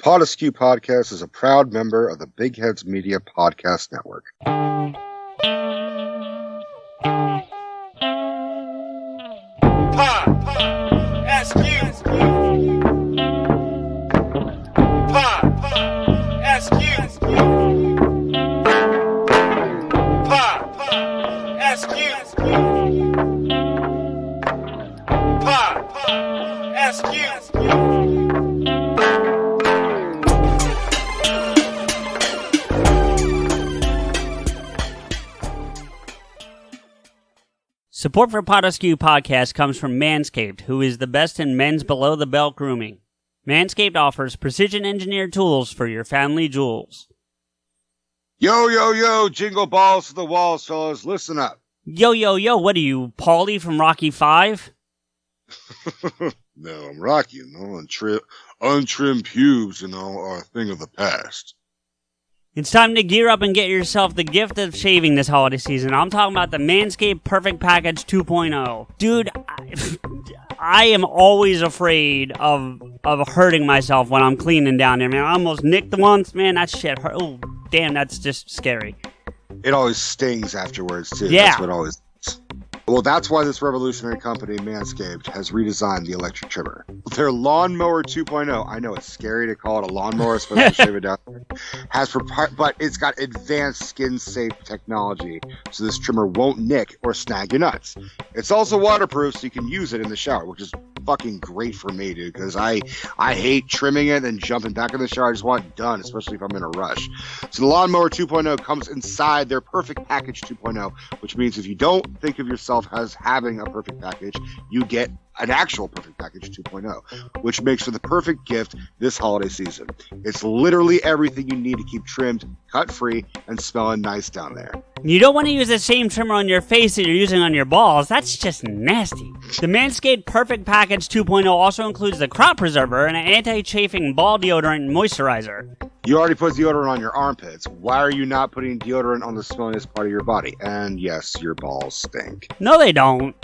PodAskew Podcast is a proud member of the Big Heads Media Podcast Network. Support for PodAskew Podcast comes from Manscaped, who is the best in men's below-the-belt grooming. Manscaped offers precision-engineered tools for your family jewels. Yo, yo, yo, jingle balls to the walls, fellas. Listen up. Yo, yo, yo, what are you, Paulie from Rocky 5? No, I'm Rocky, untrimmed pubes, are a thing of the past. It's time to gear up and get yourself the gift of shaving this holiday season. I'm talking about the Manscaped Perfect Package 2.0. Dude, I am always afraid of hurting myself when I'm cleaning down there, man. I almost nicked once, man. That shit hurt. Oh, damn, that's just scary. It always stings afterwards, too. Yeah. That's what always... Well, that's why this revolutionary company, Manscaped, has redesigned the electric trimmer. Their Lawnmower 2.0, I know it's scary to call it a lawnmower, especially to shave it down, but it's got advanced skin-safe technology, so this trimmer won't nick or snag your nuts. It's also waterproof, so you can use it in the shower, which is fucking great for me, dude, because I hate trimming it and jumping back in the shower. I just want it done, especially if I'm in a rush. So the Lawnmower 2.0 comes inside their Perfect Package 2.0, which means if you don't think of yourself as having a perfect package, you get an actual Perfect Package 2.0, which makes for the perfect gift this holiday season. It's literally everything you need to keep trimmed, cut-free, and smelling nice down there. You don't want to use the same trimmer on your face that you're using on your balls. That's just nasty. The Manscaped Perfect Package 2.0 also includes the Crop Preserver and an anti-chafing ball deodorant and moisturizer. You already put deodorant on your armpits. Why are you not putting deodorant on the smelliest part of your body? And yes, your balls stink. No, they don't.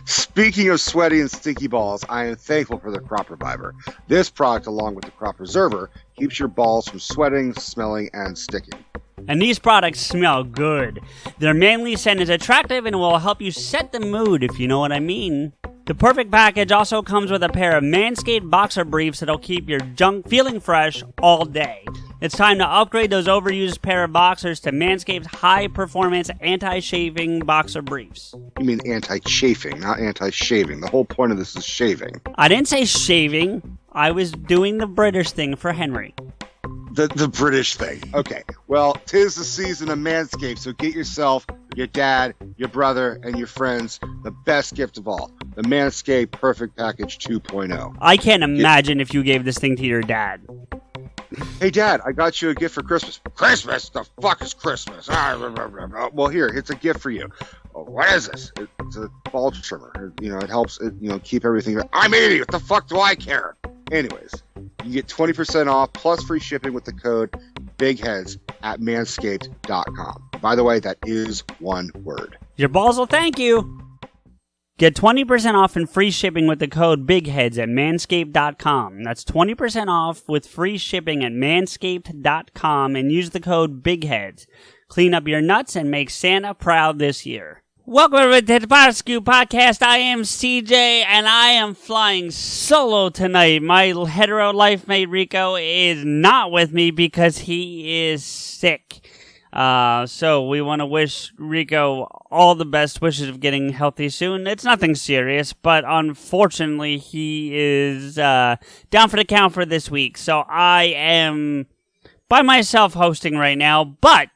Speaking of sweaty and stinky balls, I am thankful for the Crop Reviver. This product, along with the Crop Preserver, keeps your balls from sweating, smelling, and sticking. And these products smell good. Their manly scent is attractive and will help you set the mood, if you know what I mean. The Perfect Package also comes with a pair of Manscaped boxer briefs that'll keep your junk feeling fresh all day. It's time to upgrade those overused pair of boxers to Manscaped's high-performance anti-shaving boxer briefs. You mean anti-chafing, not anti-shaving. The whole point of this is shaving. I didn't say shaving. I was doing the British thing for Henry. The British thing. Okay. Well, 'tis the season of Manscaped, so get yourself, your dad, your brother, and your friends the best gift of all, the Manscaped Perfect Package 2.0. I can't imagine if you gave this thing to your dad. Hey, Dad, I got you a gift for Christmas. Christmas? The fuck is Christmas? Well, here, it's a gift for you. Oh, what is this? It's a ball trimmer. It helps, keep everything. I'm 80. What the fuck do I care? Anyways, you get 20% off plus free shipping with the code BIGHEADS at manscaped.com. By the way, that is one word. Your balls will thank you. Get 20% off and free shipping with the code BIGHEADS at manscaped.com. That's 20% off with free shipping at manscaped.com and use the code BIGHEADS. Clean up your nuts and make Santa proud this year. Welcome everybody to the PodAskew Podcast. I am CJ and I am flying solo tonight. My hetero life mate Rico is not with me because he is sick. So we want to wish Rico all the best wishes of getting healthy soon. It's nothing serious, but unfortunately he is down for the count for this week. So I am by myself hosting right now, but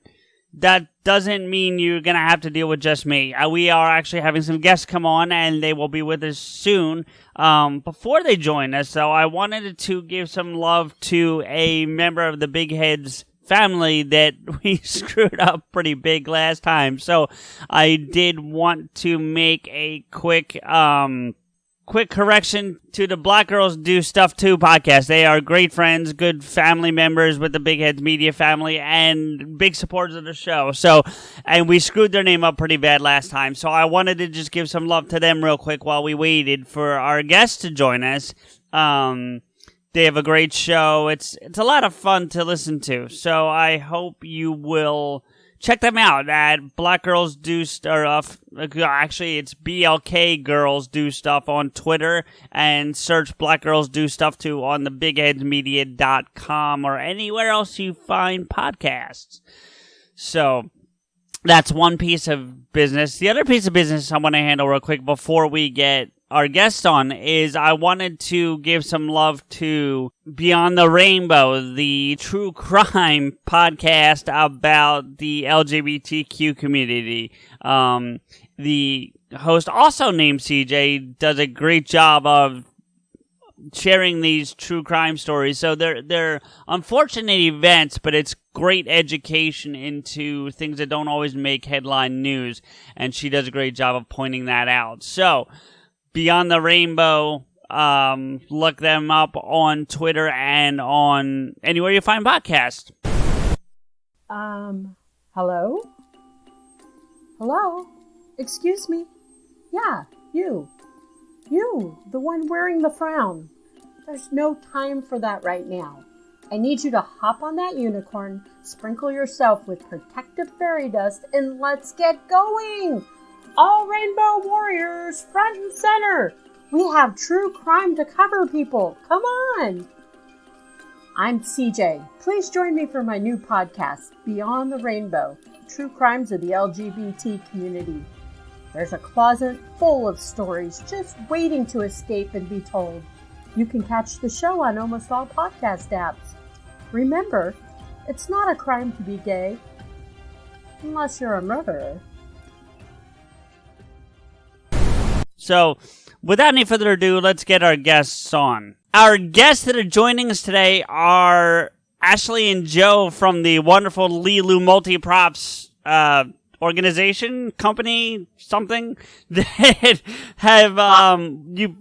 that doesn't mean you're going to have to deal with just me. We are actually having some guests come on, and they will be with us soon. Before they join us, though, I wanted to give some love to a member of the Big Heads family that we screwed up pretty big last time. So I did want to make a quick correction to the Black Girls Do Stuff Too podcast. They are great friends, good family members with the Big Heads Media family, and big supporters of the show. And we screwed their name up pretty bad last time. So I wanted to just give some love to them real quick while we waited for our guests to join us. They have a great show. It's a lot of fun to listen to. So I hope you will check them out at Black Girls Do Stuff. Actually, it's BLK Girls Do Stuff on Twitter, and search Black Girls Do Stuff too on the BigHeadsMedia.com or anywhere else you find podcasts. So that's one piece of business. The other piece of business I want to handle real quick before we get our guest on is I wanted to give some love to Beyond the Rainbow, the true crime podcast about the LGBTQ community. The host, also named CJ, does a great job of sharing these true crime stories. So they're unfortunate events, but it's great education into things that don't always make headline news, and she does a great job of pointing that out. So Beyond the Rainbow, look them up on Twitter and on anywhere you find podcasts. Hello? Hello? Excuse me? Yeah, you. You, the one wearing the frown. There's no time for that right now. I need you to hop on that unicorn, sprinkle yourself with protective fairy dust, and let's get going! All Rainbow Warriors, front and center! We have true crime to cover, people! Come on! I'm CJ. Please join me for my new podcast, Beyond the Rainbow, True Crimes of the LGBT Community. There's a closet full of stories just waiting to escape and be told. You can catch the show on almost all podcast apps. Remember, it's not a crime to be gay, unless you're a murderer. So, without any further ado, let's get our guests on. Our guests that are joining us today are Ashley and Joe from the wonderful Leeloo Multiprops organization, company, something that have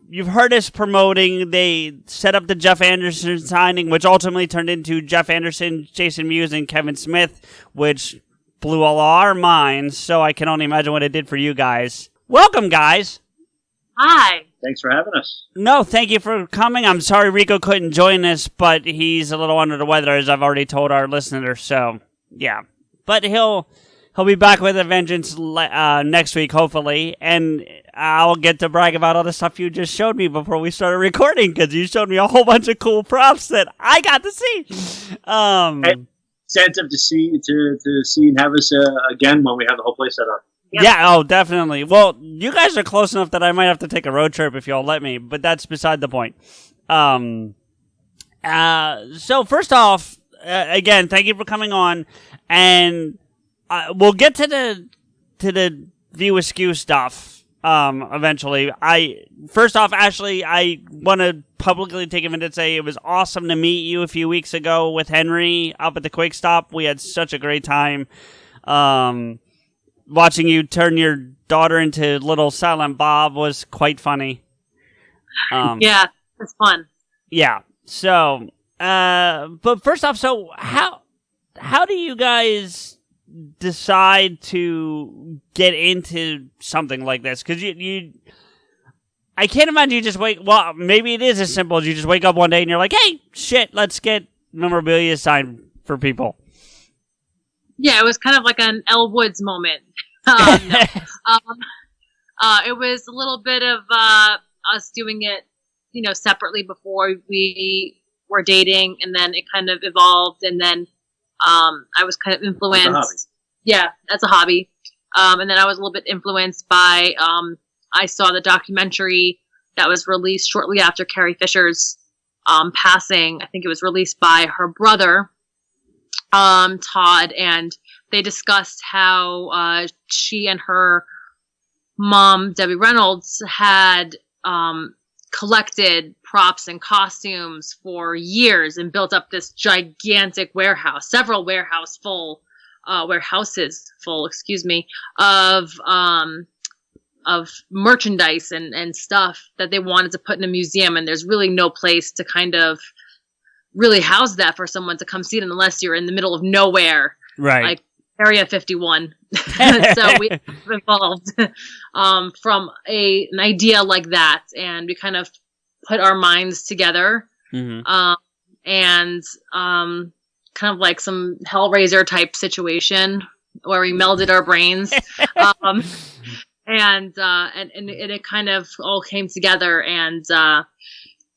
you've heard us promoting. They set up the Jeff Anderson signing, which ultimately turned into Jeff Anderson, Jason Mewes, and Kevin Smith, which blew all our minds. So I can only imagine what it did for you guys. Welcome, guys. Hi. Thanks for having us. No, thank you for coming. I'm sorry Rico couldn't join us, but he's a little under the weather, as I've already told our listeners. So, yeah. But he'll be back with a vengeance next week, hopefully. And I'll get to brag about all the stuff you just showed me before we started recording, because you showed me a whole bunch of cool props that I got to see. Incentive to see and have us again when we have the whole place set up. Yeah, oh, definitely. Well, you guys are close enough that I might have to take a road trip if y'all let me, but that's beside the point. So first off, again, thank you for coming on, and we'll get to the View Askew stuff eventually. First off, Ashley, I want to publicly take a minute to say it was awesome to meet you a few weeks ago with Henry up at the Quick Stop. We had such a great time. Watching you turn your daughter into little Silent Bob was quite funny. Yeah, it's fun. Yeah. So, but first off, so how do you guys decide to get into something like this? Because I can't imagine you just well, maybe it is as simple as you just wake up one day and you're like, hey, shit, let's get memorabilia signed for people. Yeah, it was kind of like an Elle Woods moment. It was a little bit of us doing it, separately before we were dating, and then it kind of evolved, and then I was kind of influenced. Yeah, as a hobby. And then I was a little bit influenced by I saw the documentary that was released shortly after Carrie Fisher's passing. I think it was released by her brother, Todd, and they discussed how she and her mom, Debbie Reynolds, had collected props and costumes for years and built up this gigantic warehouse, several warehouses full, of merchandise and stuff that they wanted to put in a museum. And there's really no place to kind of really house that for someone to come see it unless you're in the middle of nowhere, right? Like Area 51. So we evolved from an idea like that, and we kind of put our minds together and kind of like some Hellraiser type situation where we melded our brains. And it kind of all came together, and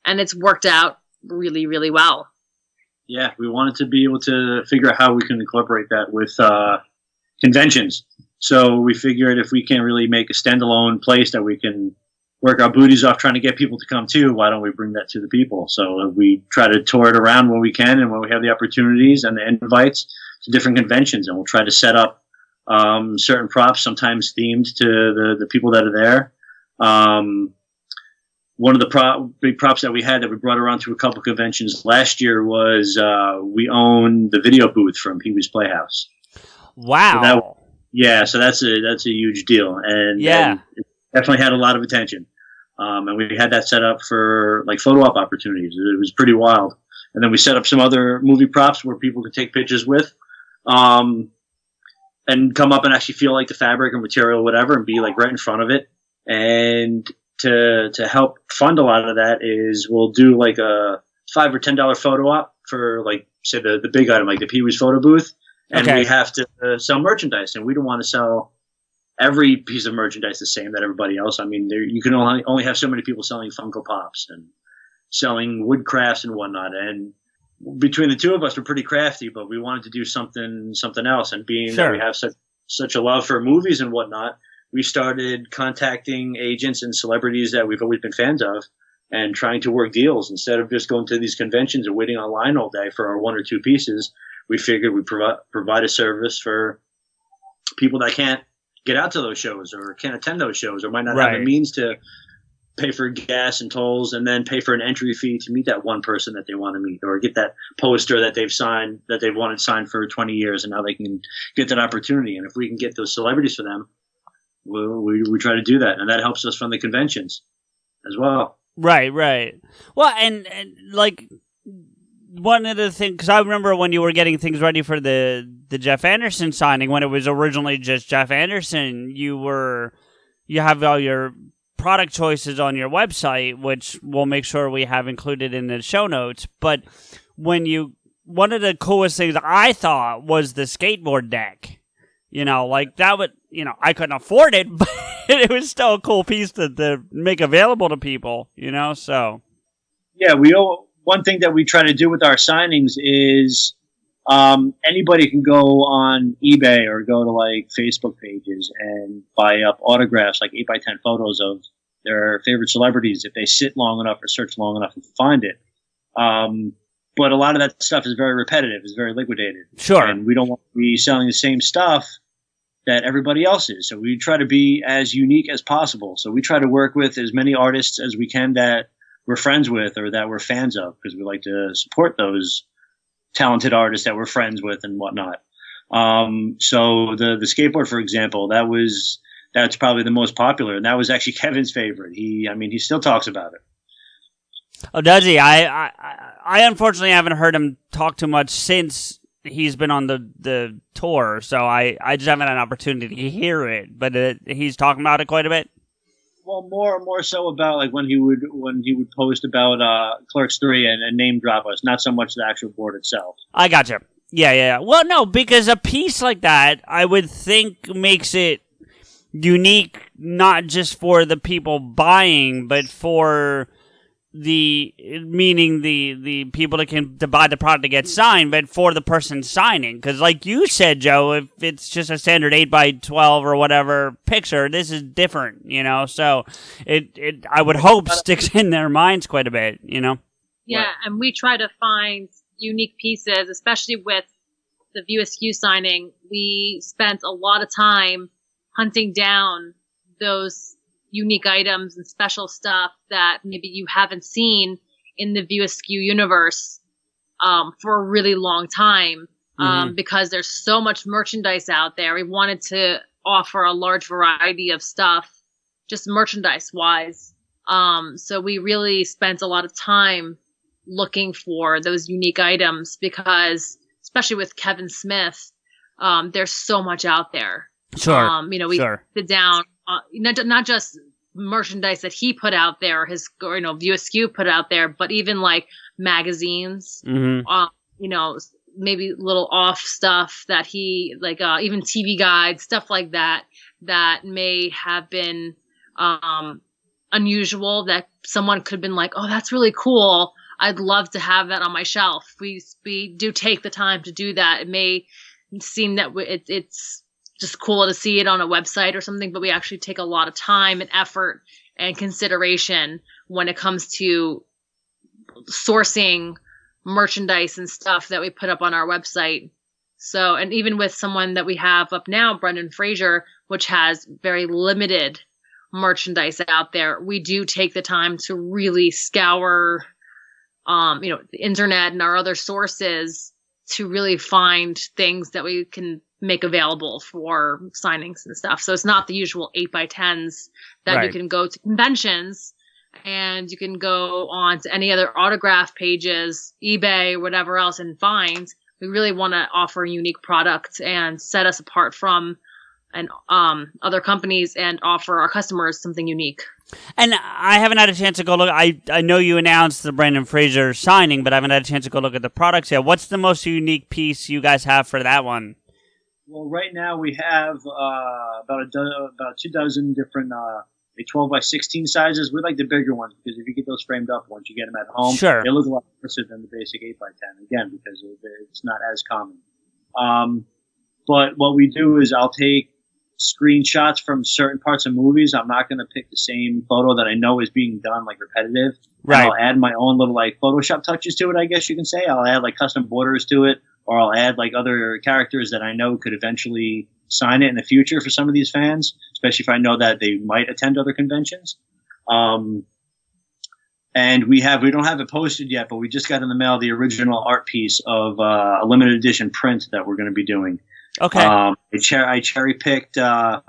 it's worked out really, really well. Yeah, we wanted to be able to figure out how we can incorporate that with conventions. So we figured if we can't really make a standalone place that we can work our booties off trying to get people to come to, why don't we bring that to the people? So we try to tour it around when we can and when we have the opportunities and the invites to different conventions, and we'll try to set up certain props, sometimes themed to the people that are there. One of the big props that we had that we brought around to a couple conventions last year was we own the video booth from Pee-wee's Playhouse. Wow. So that's a huge deal, and it definitely had a lot of attention. And we had that set up for like photo op opportunities. It was pretty wild. And then we set up some other movie props where people could take pictures with, and come up and actually feel like the fabric or material or whatever, and be like right in front of it. And to help fund a lot of that is we'll do like a $5 or $10 photo op for like, say the big item, like the Pee-wee's photo booth. And we have to sell merchandise, and we don't want to sell every piece of merchandise the same that everybody else. I mean, you can only have so many people selling Funko Pops and selling wood crafts and whatnot. And between the two of us, we're pretty crafty, but we wanted to do something else. And being that we have such a love for movies and whatnot, we started contacting agents and celebrities that we've always been fans of and trying to work deals. Instead of just going to these conventions and waiting online all day for our one or two pieces, we figured we'd provide a service for people that can't get out to those shows or can't attend those shows or might not have the means to pay for gas and tolls and then pay for an entry fee to meet that one person that they want to meet, or get that poster that they've wanted signed for 20 years, and now they can get that opportunity. And if we can get those celebrities for them, we try to do that, and that helps us fund the conventions as well. Right. Well, and like one of the things, because I remember when you were getting things ready for the Jeff Anderson signing, when it was originally just Jeff Anderson, you have all your product choices on your website, which we'll make sure we have included in the show notes. But one of the coolest things I thought was the skateboard deck. Like that would, I couldn't afford it, but it was still a cool piece to make available to people, so. Yeah, one thing that we try to do with our signings is anybody can go on eBay or go to like Facebook pages and buy up autographs, like 8x10 photos of their favorite celebrities if they sit long enough or search long enough and find it. But a lot of that stuff is very repetitive, is very liquidated. Sure. And we don't want to be selling the same stuff that everybody else is. So we try to be as unique as possible. So we try to work with as many artists as we can that we're friends with or that we're fans of, because we like to support those talented artists that we're friends with and whatnot. So the skateboard, for example, that's probably the most popular, and that was actually Kevin's favorite. He still talks about it. Oh, does he? I unfortunately haven't heard him talk too much since he's been on the tour, so I just haven't had an opportunity to hear it. But he's talking about it quite a bit. Well, more so about like when he would post about Clerks 3 and name drop us, not so much the actual board itself. I gotcha. Yeah. Well, no, because a piece like that, I would think makes it unique, not just for the people buying, but for the people that can to buy the product to get signed, but for the person signing. Because like you said, Joe, if it's just a standard 8x12 or whatever picture, this is different, so it I would hope sticks in their minds quite a bit, Yeah, and we try to find unique pieces, especially with the View Askew signing. We spent a lot of time hunting down those unique items and special stuff that maybe you haven't seen in the View Askew universe for a really long time, because there's so much merchandise out there. We wanted to offer a large variety of stuff, just merchandise-wise. So we really spent a lot of time looking for those unique items because, especially with Kevin Smith, there's so much out there. Sure. We sit down, not just merchandise that he put out there, View Askew put out there, but even like magazines, Mm-hmm. you know, maybe little off stuff that he like, even TV guides, stuff like that, that may have been unusual, that someone could have been like, oh, that's really cool. I'd love to have that on my shelf. We do take the time to do that. It may seem that it's just cool to see it on a website or something, but we actually take a lot of time and effort and consideration when it comes to sourcing merchandise and stuff that we put up on our website. So, and even with someone that we have up now, Brendan Fraser, which has very limited merchandise out there, we do take the time to really scour, the internet and our other sources to really find things that we can make available for signings and stuff. So it's not the usual 8x10s that Right. you can go to conventions and you can go on to any other autograph pages, eBay, or whatever else and find. We really want to offer a unique product and set us apart from other companies and offer our customers something unique. And I haven't had a chance to go look. I know you announced the Brendan Fraser signing, but I haven't had a chance to go look at the products yet. What's the most unique piece you guys have for that one? Well, right now we have about 2 dozen different 12x16 sizes. We like the bigger ones because if you get those framed up once you get them at home, Sure. they look a lot nicer than the basic 8x10. Again, because it's not as common. But what we do is I'll take screenshots from certain parts of movies. I'm not going to pick the same photo that I know is being done like repetitive. Right. I'll add my own little like Photoshop touches to it, I guess you can say. I'll add like custom borders to it, or I'll add like other characters that I know could eventually sign it in the future for some of these fans, especially if I know that they might attend other conventions. And we don't have it posted yet, but we just got in the mail the original art piece of a limited edition print that we're going to be doing. Okay. I cherry picked 5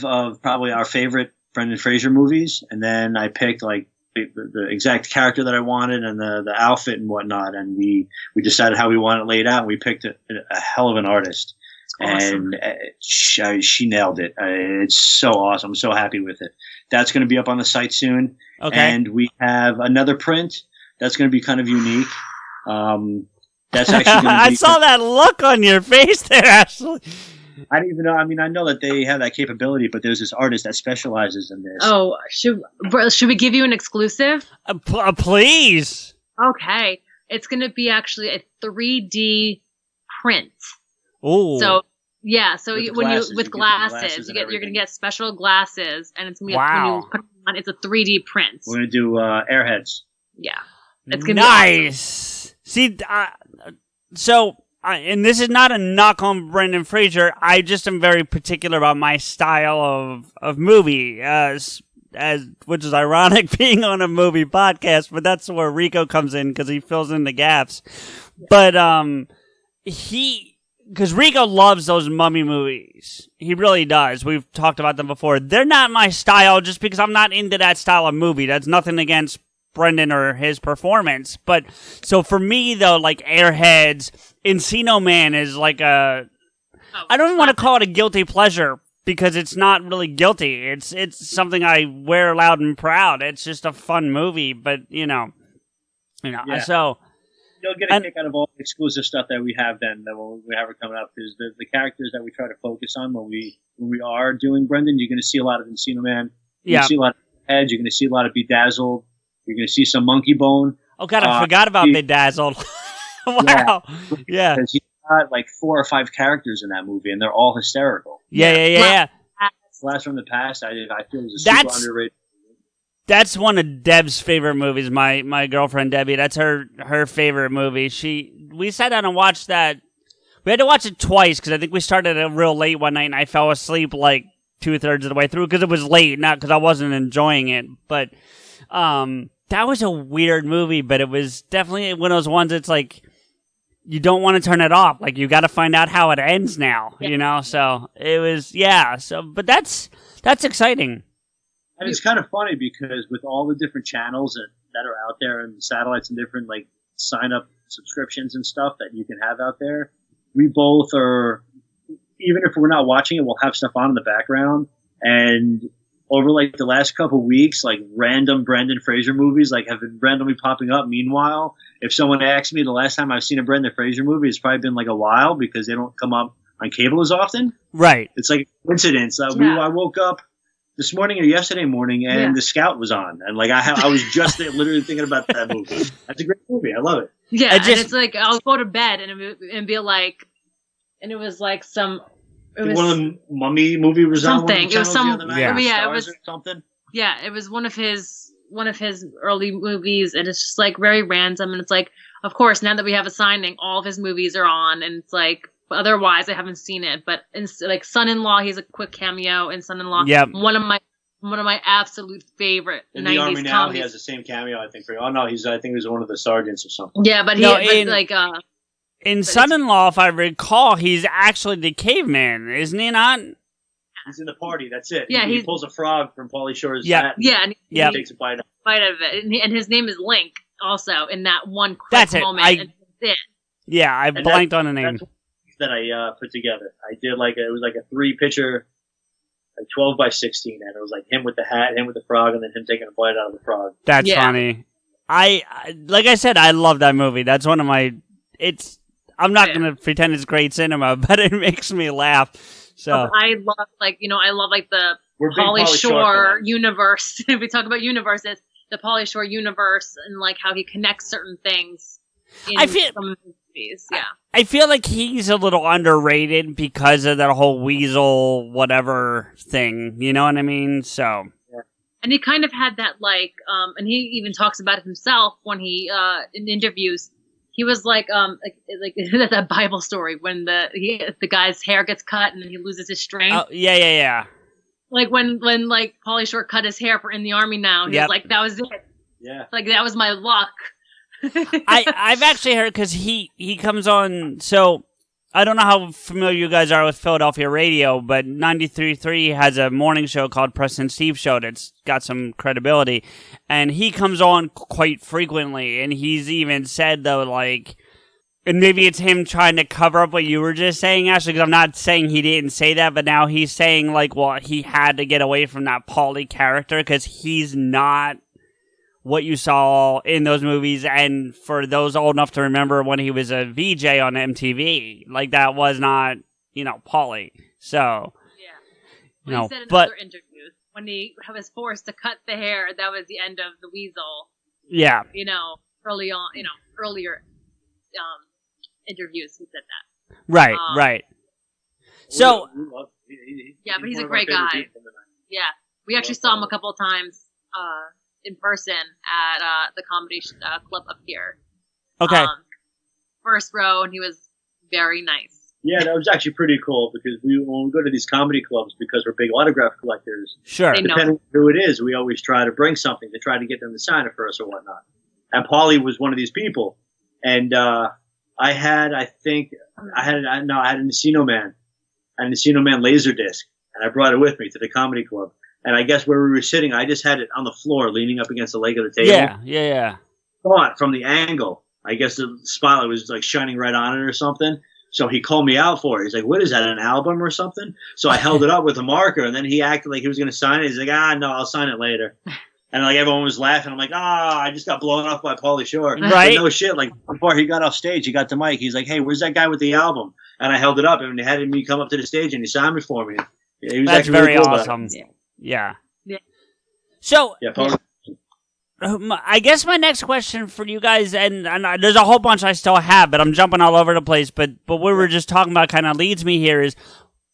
of probably our favorite Brendan Fraser movies, and then I picked like the exact character that I wanted and the outfit and whatnot, and we decided how we want it laid out, and we picked a hell of an artist. Awesome. And she nailed it. It's so awesome. I'm so happy with it. That's going to be up on the site soon. Okay. And we have another print that's going to be kind of unique. That's actually going to be I saw that look on your face there, Ashley. I don't even know. I mean, I know that they have that capability, but there's this artist that specializes in this. Oh, should we give you an exclusive? Please. Okay. It's going to be actually a 3D print. Ooh. So, yeah. So With you're glasses going to get special glasses, and it's going to be Wow. when you put it on, it's a 3D print. We're going to do Airheads. Yeah. It's going to nice. See, and this is not a knock on Brendan Fraser. I just am very particular about my style of movie, which is ironic being on a movie podcast, but that's where Rico comes in because he fills in the gaps. But because Rico loves those mummy movies. He really does. We've talked about them before. They're not my style just because I'm not into that style of movie. That's nothing against Brendan or his performance. But so for me, though, like Airheads, Encino Man is like I don't even want to call it a guilty pleasure because it's not really guilty. It's something I wear loud and proud. It's just a fun movie, but Yeah. So You'll get a kick out of all the exclusive stuff that we have then, that we have coming up, because the characters that we try to focus on when we are doing Brendan, you're going to see a lot of Encino Man. You're going to see a lot of Edge. You're going to see a lot of Bedazzled. You're going to see some Monkey Bone. oh god, I forgot about Bedazzled. Wow. Yeah. Because he's got like 4 or 5 characters in that movie, and they're all hysterical. Yeah. Blast from the Past, I feel is a super underrated. That's one of Deb's favorite movies. My girlfriend Debbie, that's her favorite movie. We sat down and watched that. We had to watch it twice because I think we started it real late one night and I fell asleep like 2/3 of the way through because it was late, not because I wasn't enjoying it. But that was a weird movie, but it was definitely one of those ones that's like you don't want to turn it off. Like you got to find out how it ends now, So it was but that's exciting. And it's kind of funny because with all the different channels that are out there and satellites and different like sign up subscriptions and stuff that you can have out there, we both are, even if we're not watching it, we'll have stuff on in the background, and over like the last couple weeks, like random Brendan Fraser movies like have been randomly popping up. Meanwhile, if someone asks me the last time I've seen a Brendan Fraser movie, it's probably been like a while because they don't come up on cable as often. Right. It's like a coincidence. I woke up this morning or yesterday morning and The Scout was on, and like I was just literally thinking about that movie. That's a great movie. I love it. Yeah, and it's like I'll go to bed and be like, and it was like some. It was one of the Mummy movie was something. On it was some. it was something. Yeah, it was one of his early movies, and it's just like very random. And it's like, of course, now that we have a signing, all of his movies are on, and it's like, otherwise, I haven't seen it. But in, like Son-in-Law, he's a quick cameo in Son-in-Law. Yep. One of my absolute favorite in 90s the Army now. comedies. He has the same cameo, I think. I think he was one of the sergeants or something. Yeah, but in Son-in-Law, if I recall, he's actually the caveman, isn't he not? He's in the party. That's it. Yeah, he pulls a frog from Pauly Shore's hat. And he takes a bite out of it. And his name is Link, also, in that one quick that's moment. It. Yeah, I blanked on the name. That's that I put together. I did it was like a 3-picture, like 12 by 16, and it was like him with the hat, him with the frog, and then him taking a bite out of the frog. That's funny. I like I said, I love that movie. That's one of my. I'm not going to pretend it's great cinema, but it makes me laugh. So I love the Pauly Shore universe. If we talk about universes, the Pauly Shore universe and like how he connects certain things in some movies. Yeah. I feel like he's a little underrated because of that whole weasel whatever thing. You know what I mean? So. And he kind of had that and he even talks about it himself when he in interviews. He was like that Bible story when the guy's hair gets cut and then he loses his strength. Oh, yeah. Like when Pauly Shore cut his hair for In the Army Now, he was like, that was it. Yeah. Like that was my luck. I've actually heard because he comes on. So I don't know how familiar you guys are with Philadelphia radio, but 93.3 has a morning show called Preston Steve Show that's got some credibility. And he comes on quite frequently. And he's even said, though, like, and maybe it's him trying to cover up what you were just saying, Ashley, because I'm not saying he didn't say that, but now he's saying, like, well, he had to get away from that Pauly character because he's not what you saw in those movies, and for those old enough to remember when he was a VJ on MTV, like that was not, Pauly. So, he said in other interviews when he was forced to cut the hair, that was the end of the weasel. Yeah. Earlier interviews he said that. Right, right. So, but he's a great guy. Yeah, we actually saw him a couple of times. In person at the comedy club up here. Okay. First row, and he was very nice. Yeah, that was actually pretty cool because when we go to these comedy clubs, because we're big autograph collectors, sure. Depending on who it is, we always try to bring something to try to get them to sign it for us or whatnot. And Pauly was one of these people. And I had an Encino Man Laserdisc, and I brought it with me to the comedy club. And I guess where we were sitting, I just had it on the floor, leaning up against the leg of the table. Yeah. But from the angle, I guess the spotlight was like shining right on it or something. So he called me out for it. He's like, "What is that, an album or something?" So I held it up with a marker, and then he acted like he was going to sign it. He's like, no, I'll sign it later. And like everyone was laughing. I'm like, I just got blown off by Pauly Shore. Right. But no shit. Like before he got off stage, he got the mic. He's like, "Hey, where's that guy with the album?" And I held it up, and he had me come up to the stage, and he signed it for me. He was That's very really cool awesome. Yeah. So, I guess my next question for you guys, and there's a whole bunch I still have, but I'm jumping all over the place. But what we were just talking about kind of leads me here is,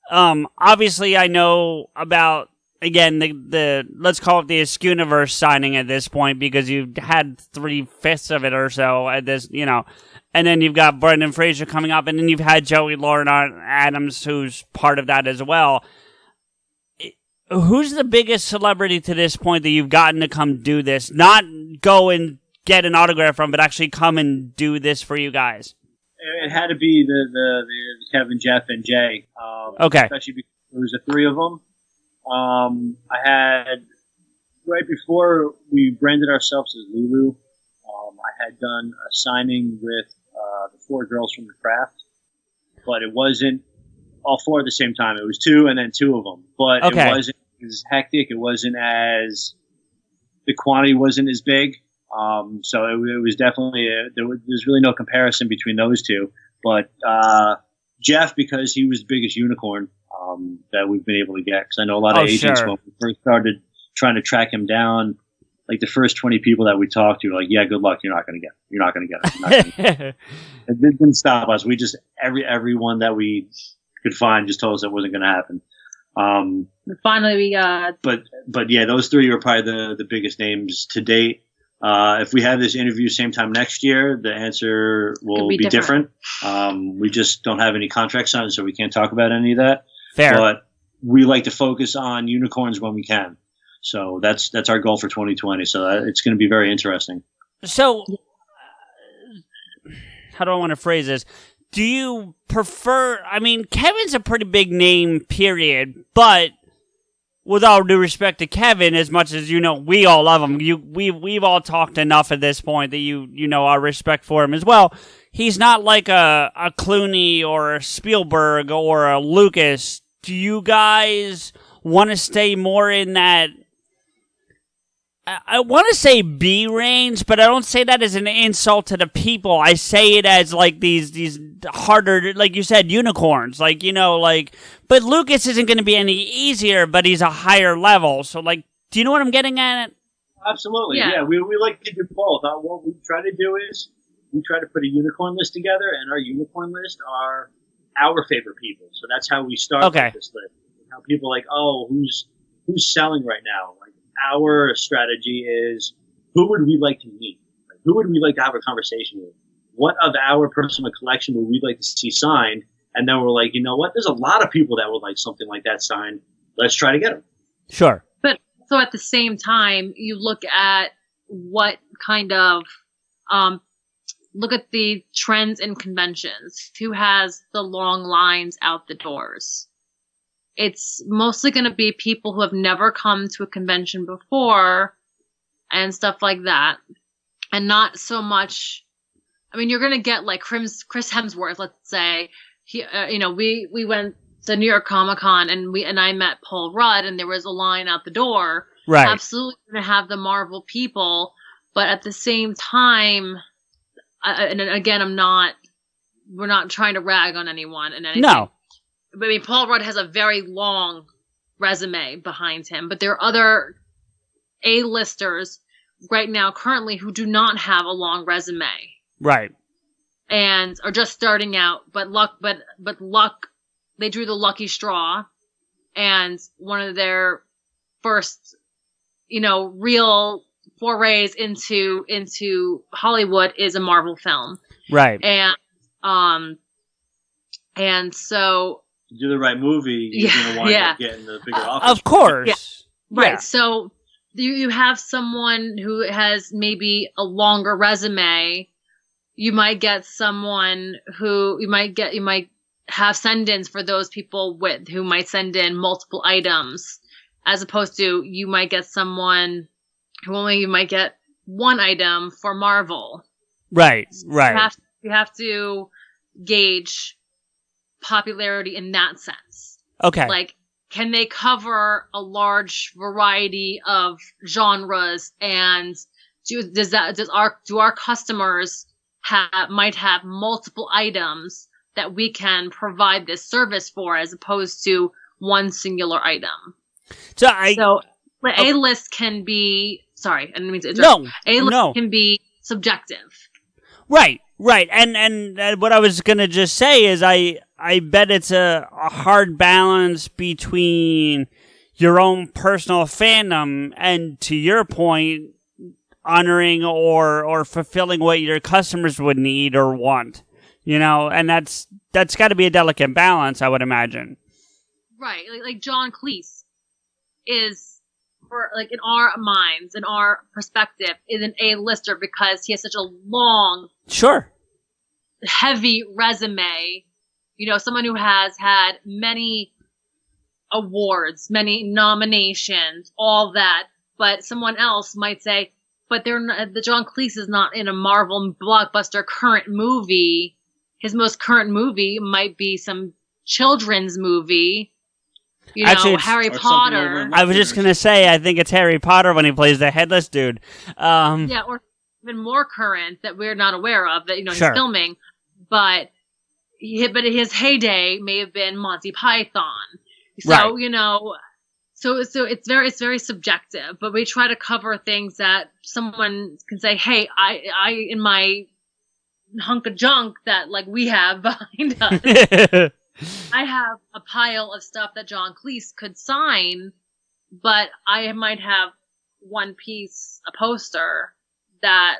obviously I know about, again, the let's call it the Askewniverse signing at this point because you've had 3/5 of it or so at this, and then you've got Brendan Fraser coming up, and then you've had Joey Lauren Adams, who's part of that as well. Who's the biggest celebrity to this point that you've gotten to come do this? Not go and get an autograph from, but actually come and do this for you guys. It had to be the Kevin, Jeff, and Jay. Okay. Especially because there was the 3 of them. I had, right before we branded ourselves as Leeloo, I had done a signing with the 4 girls from the craft, but it wasn't all 4 at the same time. It was 2 and then 2 of them, but It wasn't as hectic. It wasn't the quantity wasn't as big. So it was definitely, there's really no comparison between those two. But Jeff, because he was the biggest unicorn that we've been able to get, because I know a lot of agents, when we first started trying to track him down, like the first 20 people that we talked to were like, yeah, good luck. You're not going to get him. You're not going to get him. You're not gonna get him. It didn't stop us. We just, everyone that we could find just told us it wasn't going to happen. Finally, we got. But yeah, those three are probably the biggest names to date. If we have this interview same time next year, the answer will be different. We just don't have any contracts signed, so we can't talk about any of that. Fair. But we like to focus on unicorns when we can. So that's our goal for 2020. So it's going to be very interesting. So, how do I want to phrase this? Do you prefer? I mean, Kevin's a pretty big name, period. But with all due respect to Kevin, as much as we all love him. We've all talked enough at this point that you know our respect for him as well. He's not like a Clooney or a Spielberg or a Lucas. Do you guys want to stay more in that? I want to say B range, but I don't say that as an insult to the people. I say it as like these harder, like you said, unicorns. Like, but Lucas isn't going to be any easier, but he's a higher level. So, like, do you know what I'm getting at? Absolutely. Yeah. We like to do both. What we try to do is we try to put a unicorn list together, and our unicorn list are our favorite people. So that's how we start with this list. How people are like, oh, who's selling right now? Like, our strategy is, who would we like to meet? Like, who would we like to have a conversation with? What of our personal collection would we like to see signed? And then we're like, you know what? There's a lot of people that would like something like that signed. Let's try to get them. Sure. But so at the same time, you look at what kind of, look at the trends in conventions. Who has the long lines out the doors? It's mostly going to be people who have never come to a convention before and stuff like that. And not so much, I mean, you're going to get like Chris Hemsworth, let's say. He, we went to New York Comic Con and I met Paul Rudd and there was a line out the door. Right. Absolutely going to have the Marvel people. But at the same time, and again, we're not trying to rag on anyone and anything. No. I mean, Paul Rudd has a very long resume behind him, but there are other A-listers right now currently who do not have a long resume. Right. And are just starting out, but they drew the lucky straw, and one of their first, real forays into Hollywood is a Marvel film. Right. And so to do the right movie, you're going to wind up getting the bigger office. Of course. Yeah. Right. Yeah. So you have someone who has maybe a longer resume. You might get someone who you might have send-ins for those people who might send in multiple items, as opposed to you might get someone who you might get one item for Marvel. Right. Right. You have to gauge popularity in that sense. Okay. Like, can they cover a large variety of genres, and do our customers might have multiple items that we can provide this service for, as opposed to one singular item? So A-list can be, sorry, I didn't mean to interrupt. No. A-list can be subjective. Right. And what I was going to just say is I bet it's a hard balance between your own personal fandom and, to your point, honoring or fulfilling what your customers would need or want. And that's got to be a delicate balance, I would imagine. Right. Like John Cleese is, for like in our minds, in our perspective, is an A-lister because he has such a long, sure, heavy resume. Someone who has had many awards, many nominations, all that. But someone else might say, but the John Cleese is not in a Marvel blockbuster current movie. His most current movie might be some children's movie. You know, Actually, Harry or something over Potter. in I was just going to say, I think it's Harry Potter when he plays the headless dude. Yeah, or even more current that we're not aware of that, you know, Sure. he's filming. But his heyday may have been Monty Python. So, Right. you know, so it's very subjective, but we try to cover things that someone can say, hey, I in my hunk of junk that like we have behind us, I have a pile of stuff that John Cleese could sign, but I might have one piece, a poster that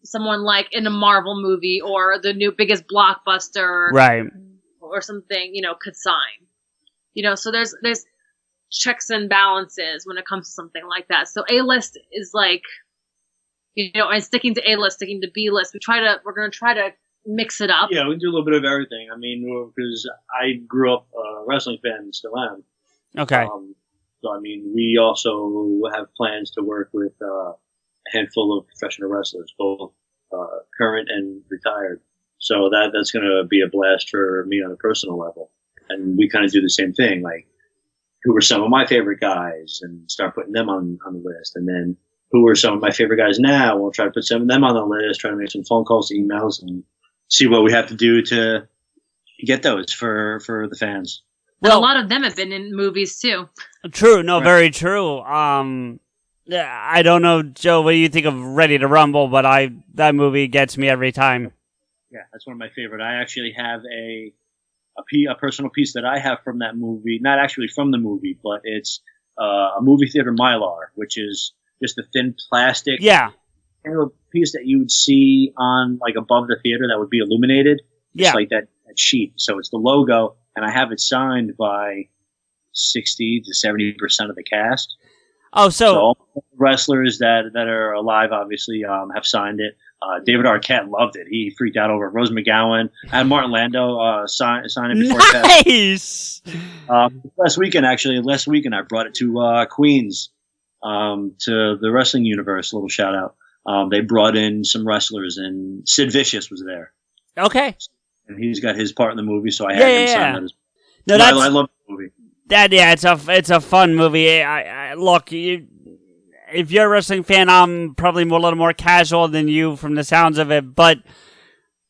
someone like in a Marvel movie or the new biggest blockbuster, Right. or something, you know, could sign. You know, so there's checks and balances when it comes to something like that. So A-list is like, you know, and sticking to A-list, sticking to B-list. We're going to try to mix it up. Yeah, we do a little bit of everything. I mean, because I grew up a wrestling fan and still am. Okay. So, I mean, we also have plans to work with a handful of professional wrestlers, both current and retired. So that's going to be a blast for me on a personal level. And we kind of do the same thing, like who are some of my favorite guys and start putting them on the list. And then who are some of my favorite guys now? We'll try to put some of them on the list, try to make some phone calls, emails, and see what we have to do to get those for the fans. And a lot of them have been in movies too. True. No, Right. very true. Yeah, I don't know, Joe, what do you think of Ready to Rumble, but that movie gets me every time. Yeah, that's one of my favorite. I actually have a personal piece that I have from that movie, not actually from the movie, but it's a movie theater Mylar, which is just a thin plastic Yeah. kind of piece that you would see on like above the theater that would be illuminated. Yeah. It's like that sheet. So it's the logo, and I have it signed by 60 to 70% of the cast. Oh, So all the wrestlers that are alive, obviously, have signed it. David Arquette loved it. He freaked out over it. Rose McGowan and Martin Lando signed it before he passed. nice. Last weekend, I brought it to Queens, to the wrestling universe. A little shout out. They brought in some wrestlers, and Sid Vicious was there, Okay. and he's got his part in the movie. So I had him sign that as No, well. I love the movie. it's a fun movie. I look, if you're a wrestling fan, I'm probably a little more casual than you from the sounds of it, but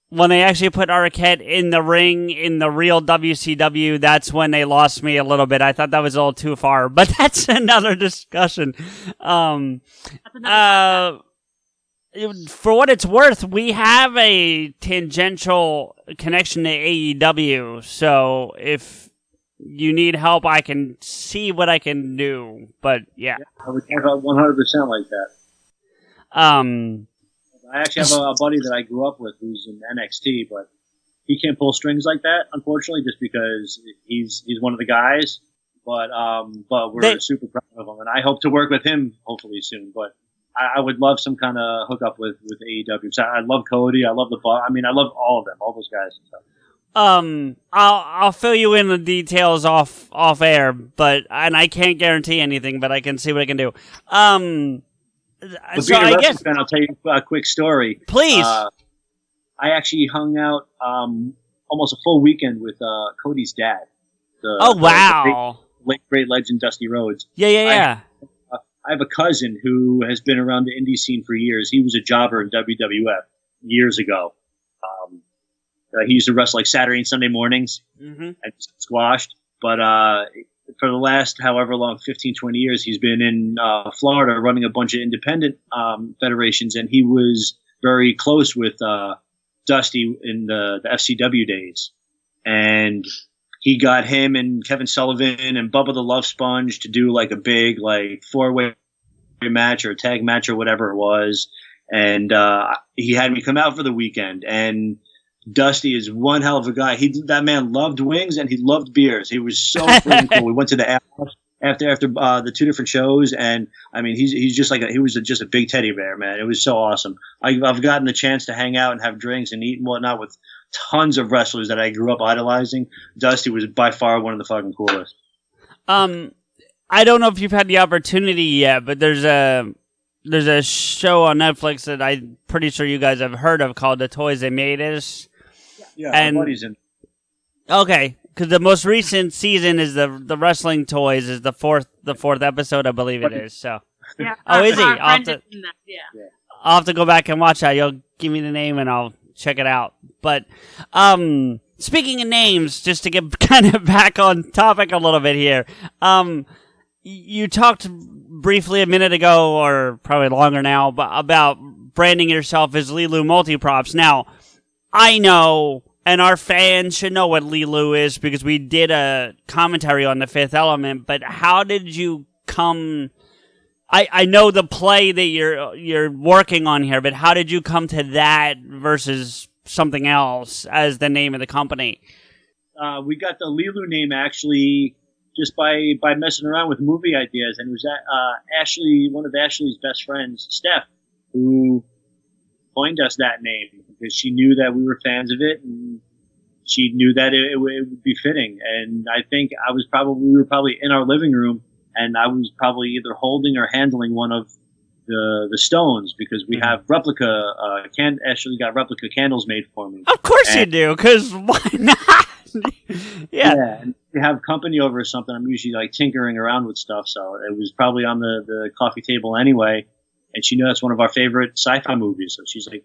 when they actually put Arquette in the ring in the real WCW, that's when they lost me a little bit. I thought that was a little too far, but that's another discussion. For what it's worth, we have a tangential connection to AEW, so if you need help, I can see what I can do. But yeah, I would have 100% like that. I actually have a buddy that I grew up with who's in NXT, but he can't pull strings like that, unfortunately, just because he's one of the guys. But we're super proud of him, and I hope to work with him hopefully soon. But I would love some kind of hookup with AEW. So I love Cody. I love I mean, I love all of them, all those guys and stuff. I'll fill you in the details off air, and I can't guarantee anything, but I can see what I can do. So I guess fan, I'll tell you a quick story. Please. I actually hung out almost a full weekend with Cody's dad. Wow! The great legend Dusty Rhodes. Yeah. I have a cousin who has been around the indie scene for years. He was a jobber in WWF years ago. He used to wrestle like Saturday and Sunday mornings and squashed. But for the last however long, 15, 20 years, he's been in Florida running a bunch of independent federations, and he was very close with Dusty in the FCW days. And he got him and Kevin Sullivan and Bubba the Love Sponge to do like a big like 4-way match or a tag match or whatever it was. And he had me come out for the weekend, and Dusty is one hell of a guy. That man loved wings and he loved beers. He was so freaking cool. We went to the after the two different shows, and I mean, he's just like he was just a big teddy bear, man. It was so awesome. I've gotten the chance to hang out and have drinks and eat and whatnot with tons of wrestlers that I grew up idolizing. Dusty was by far one of the fucking coolest. I don't know if you've had the opportunity yet, but there's a show on Netflix that I'm pretty sure you guys have heard of called The Toys They Made Us. Yeah, and my buddy's in. Okay, because the most recent season is the wrestling toys is the fourth episode, I believe it is. So, Yeah. Oh, is he? Our I'll have friend to- is in that, yeah. I'll have to go back and watch that. You'll give me the name and I'll check it out. But speaking of names, just to get kind of back on topic a little bit here, you talked briefly a minute ago, or probably longer now, about branding yourself as Leeloo Multiprops. Now, I know, and our fans should know what Leeloo is because we did a commentary on The Fifth Element, but how did you come... I know the play that you're working on here, but how did you come to that versus something else as the name of the company? We got the Leeloo name actually just by messing around with movie ideas, and it was Ashley, one of Ashley's best friends, Steph, who coined us that name because she knew that we were fans of it, and she knew that it would be fitting. And I think we were probably in our living room, and I was probably either holding or handling one of the stones because we have replica. Ashley got replica candles made for me. Of course you do, because why not? Yeah. And if you have company over or something, I'm usually like tinkering around with stuff, so it was probably on the coffee table anyway. And she knew that's one of our favorite sci-fi movies, so she's like,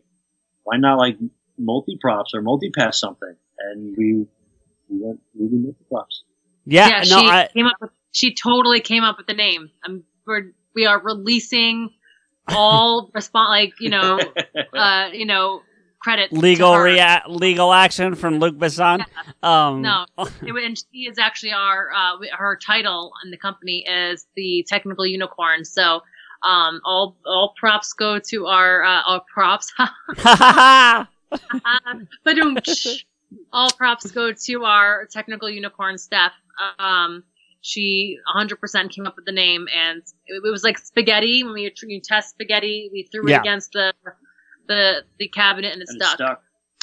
"Why not like multi-props or multi-pass something?" And we went multi-props. Yeah, she totally came up with the name. We are releasing all credit legal action from Luc Besson. Yeah. And she is actually her title in the company is the technical unicorn. So all props go to our props. All props go to our technical unicorn Steph. She 100% came up with the name, and it was like spaghetti. When you test spaghetti, we threw it against the cabinet and it stuck.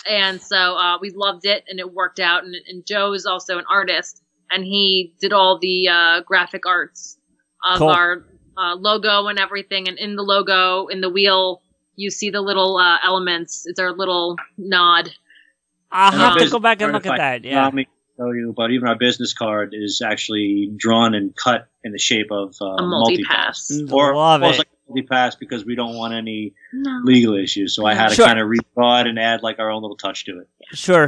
And so we loved it, and it worked out. And Joe is also an artist, and he did all the graphic arts of our logo and everything. And in the logo, in the wheel, you see the little elements. It's our little nod. I'll have to go back and look at that. Yeah. Tell you, but even our business card is actually drawn and cut in the shape of a multi-pass. Love it. Like a multi-pass because we don't want any legal issues. So I had to kind of redraw it and add like our own little touch to it. Sure.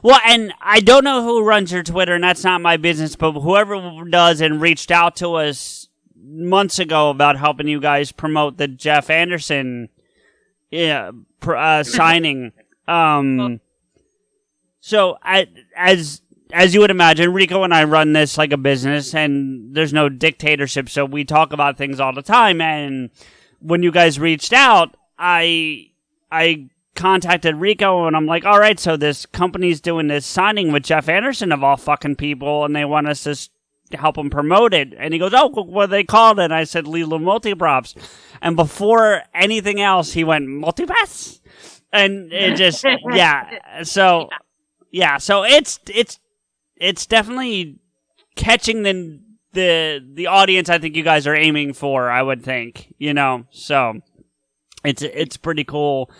Well, and I don't know who runs your Twitter, and that's not my business, but whoever does and reached out to us months ago about helping you guys promote the Jeff Anderson signing. So as you would imagine, Rico and I run this like a business, and there's no dictatorship, so we talk about things all the time. And when you guys reached out, I contacted Rico, and I'm like, all right, so this company's doing this signing with Jeff Anderson of all fucking people, and they want us to help them promote it. And he goes, oh, what they called it? And I said, Leeloo Multiprops. And before anything else, he went, Multipass? And it just, So it's definitely catching the audience I think you guys are aiming for, I would think, so it's pretty cool.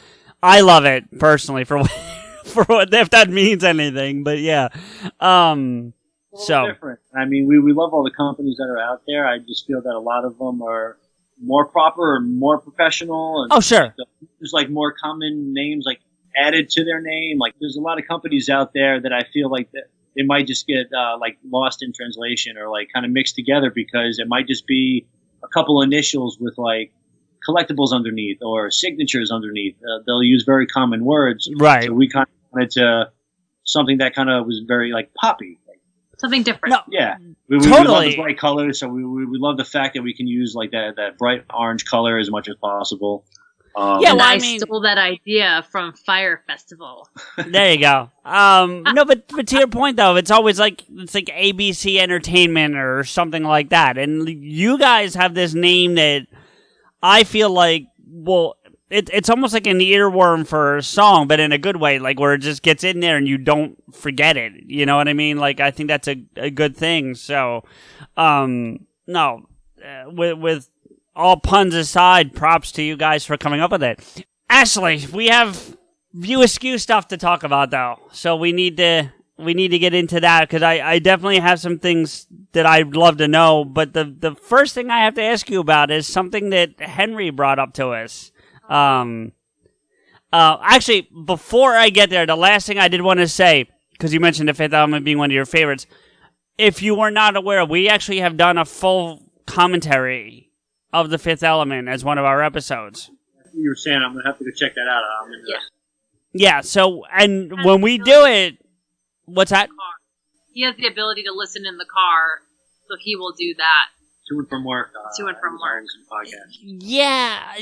I love it personally for what, if that means anything, but yeah. So different. I mean, we love all the companies that are out there. I just feel that a lot of them are more proper and more professional. And sure. There's like more common names like added to their name. Like there's a lot of companies out there that I feel like that they might just get like lost in translation or like kind of mixed together because it might just be a couple initials with like collectibles underneath or signatures underneath. They'll use very common words. Right. So we kind of wanted to something that kind of was very like poppy. Something different. No, yeah. We totally. love the bright colors, so we love the fact that we can use like that bright orange color as much as possible. I stole that idea from Fire Festival. There you go. No, but to your point though, it's always like ABC Entertainment or something like that, and you guys have this name that I feel like, well, it's almost like an earworm for a song, but in a good way, like where it just gets in there and you don't forget it. You know what I mean? Like I think that's a good thing. So, with all puns aside, props to you guys for coming up with it. Ashley, we have PodAskew stuff to talk about though, so we need to we need to get into that because I definitely have some things that I'd love to know. But the first thing I have to ask you about is something that Henry brought up to us. Actually, before I get there, the last thing I did want to say, because you mentioned The Fifth Element being one of your favorites. If you were not aware, we actually have done a full commentary of The Fifth Element as one of our episodes. You were saying I'm going to have to go check that out. Yeah, so, and when we do it, what's that? He has the ability to listen in the car, so he will do that. To and from work. Podcast. Yeah,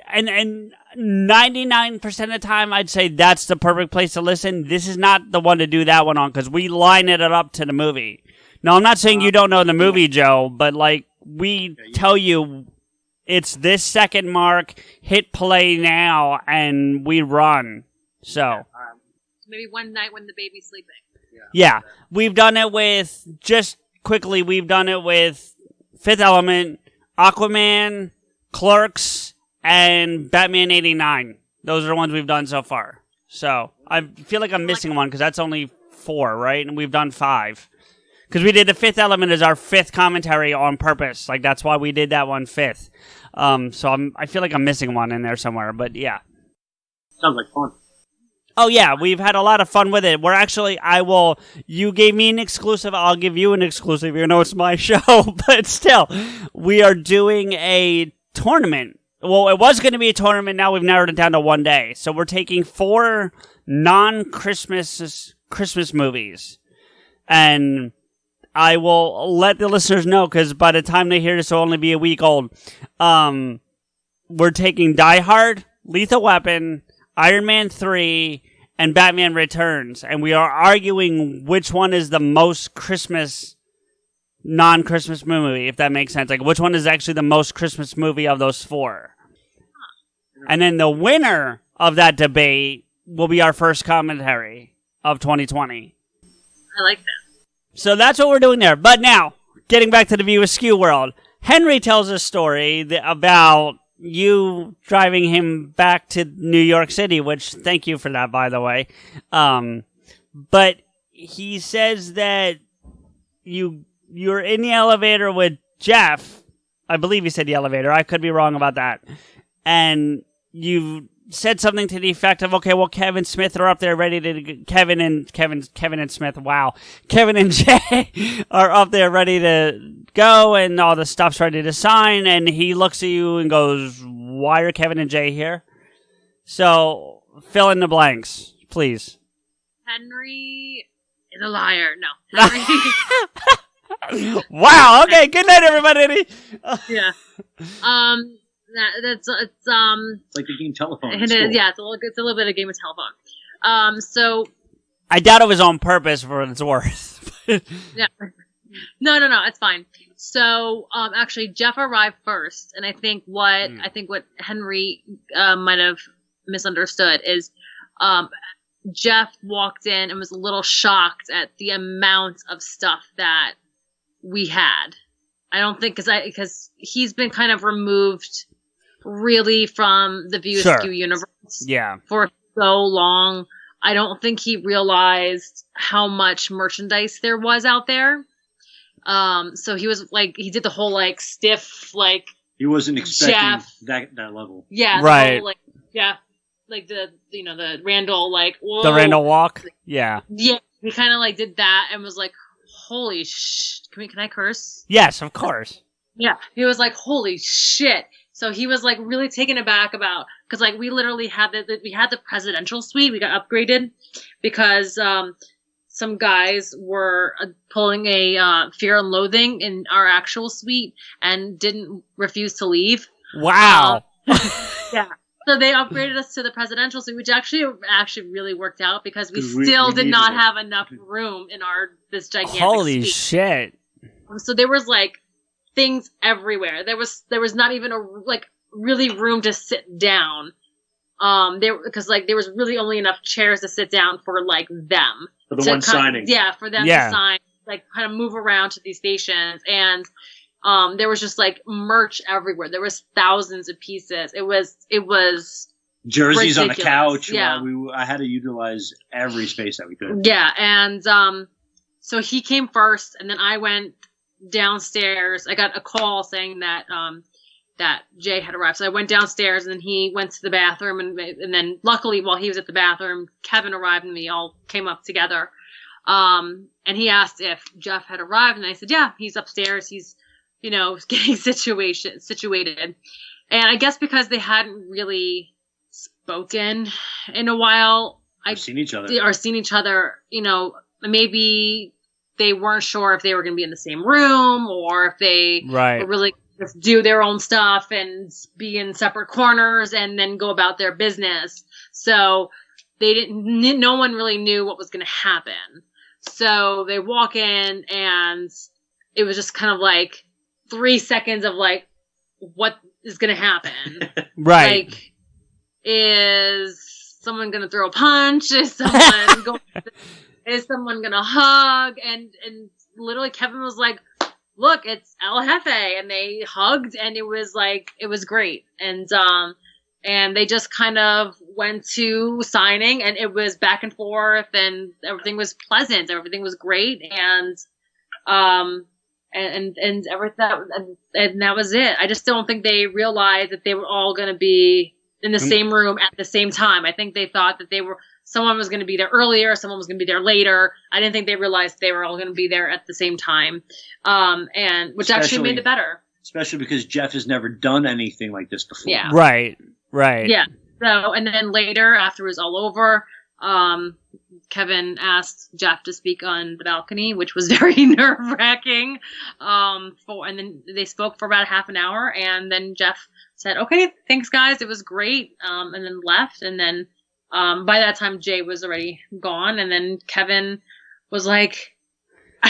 and 99% of the time, I'd say that's the perfect place to listen. This is not the one to do that one on, because we line it up to the movie. No, I'm not saying you don't know the movie, Joe, but, like, we tell you it's this second mark, hit play now, and we run. So maybe one night when the baby's sleeping. Yeah. We've done it with, just quickly, we've done it with Fifth Element, Aquaman, Clerks, and Batman 89. Those are the ones we've done so far. So I feel like I'm missing one because that's only 4, right? And we've done 5. Because we did The Fifth Element as our 5th commentary on purpose. Like, that's why we did that one 5th. So I feel like I'm missing one in there somewhere, but yeah. Sounds like fun. Oh, yeah, we've had a lot of fun with it. We're actually, you gave me an exclusive, I'll give you an exclusive, even though it's my show, but still, we are doing a tournament. Well, it was going to be a tournament, now we've narrowed it down to 1 day. So we're taking 4 non-Christmas movies, and I will let the listeners know, because by the time they hear this, it'll only be a week old. We're taking Die Hard, Lethal Weapon, Iron Man 3, and Batman Returns. And we are arguing which one is the most non-Christmas movie, if that makes sense. Like, which one is actually the most Christmas movie of those 4. And then the winner of that debate will be our first commentary of 2020. I like that. So that's what we're doing there. But now, getting back to the View Askew world, Henry tells a story about you driving him back to New York City, which, thank you for that, by the way. But he says that you're in the elevator with Jeff. I believe he said the elevator. I could be wrong about that. And you said something to the effect of, okay, well, Kevin and Smith are up there ready to, Kevin and Smith, wow. Kevin and Jay are up there ready to go, and all the stuff's ready to sign, and he looks at you and goes, why are Kevin and Jay here? So, fill in the blanks, please. Henry is a liar. No. Henry. Wow, okay, good night, everybody. Yeah. It's like the game Telephone. It is, yeah. It's a little bit of a game of telephone. So I doubt it was on purpose for what it's worth. Yeah. No, it's fine. So actually, Jeff arrived first, and I think what Henry might have misunderstood is Jeff walked in and was a little shocked at the amount of stuff that we had. I don't think because he's been kind of removed really from the View Askew universe for so long. I don't think he realized how much merchandise there was out there. So he was like, he did the whole like stiff, like he wasn't expecting Jeff, that level. Yeah, right. Whole, like Jeff, like the Randall, like whoa. The Randall walk. Yeah. Yeah, he kind of like did that and was like, holy can I curse? Yes, of course. Yeah, he was like, holy shit. So he was like really taken aback because like we literally had the presidential suite. We got upgraded because some guys were pulling a Fear and Loathing in our actual suite and didn't refuse to leave. Wow. Yeah. So they upgraded us to the presidential suite, which actually really worked out because we still did not have enough room in this gigantic Holy suite. Shit. So there was like things everywhere. There was not even really room to sit down. Because there was really only enough chairs to sit down for like them. For the one signing. Yeah, for them to sign, like kind of move around to these stations. And there was just like merch everywhere. There was thousands of pieces. It was jerseys on the ridiculous. couch. Yeah. I had to utilize every space that we could. Yeah, and so he came first, and then I went downstairs. I got a call saying that that Jay had arrived. So I went downstairs, and then he went to the bathroom, and then luckily while he was at the bathroom, Kevin arrived, and we all came up together. And he asked if Jeff had arrived, and I said, yeah, he's upstairs. He's, getting situated. And I guess because they hadn't really spoken in a while, Seen each other, maybe they weren't sure if they were going to be in the same room or if they were really just do their own stuff and be in separate corners and then go about their business. So no one really knew what was going to happen. So they walk in and it was just kind of like 3 seconds of like, what is going to happen? Right. Like, is someone going to throw a punch? Is someone going to hug? And literally Kevin was like, look, it's El Jefe. And they hugged and it was great. And they just kind of went to signing and it was back and forth and everything was pleasant. Everything was great. And everything, and that was it. I just don't think they realized that they were all going to be in the same room at the same time. I think they thought that someone was going to be there earlier, someone was going to be there later. I didn't think they realized they were all going to be there at the same time. And which actually made it better. Especially because Jeff has never done anything like this before. Yeah. Right. Yeah. So, and then later, after it was all over, Kevin asked Jeff to speak on the balcony, which was very nerve-wracking. And then they spoke for about half an hour, and then Jeff said, "Okay, thanks, guys. It was great," and then left. And then by that time, Jay was already gone, and then Kevin was like,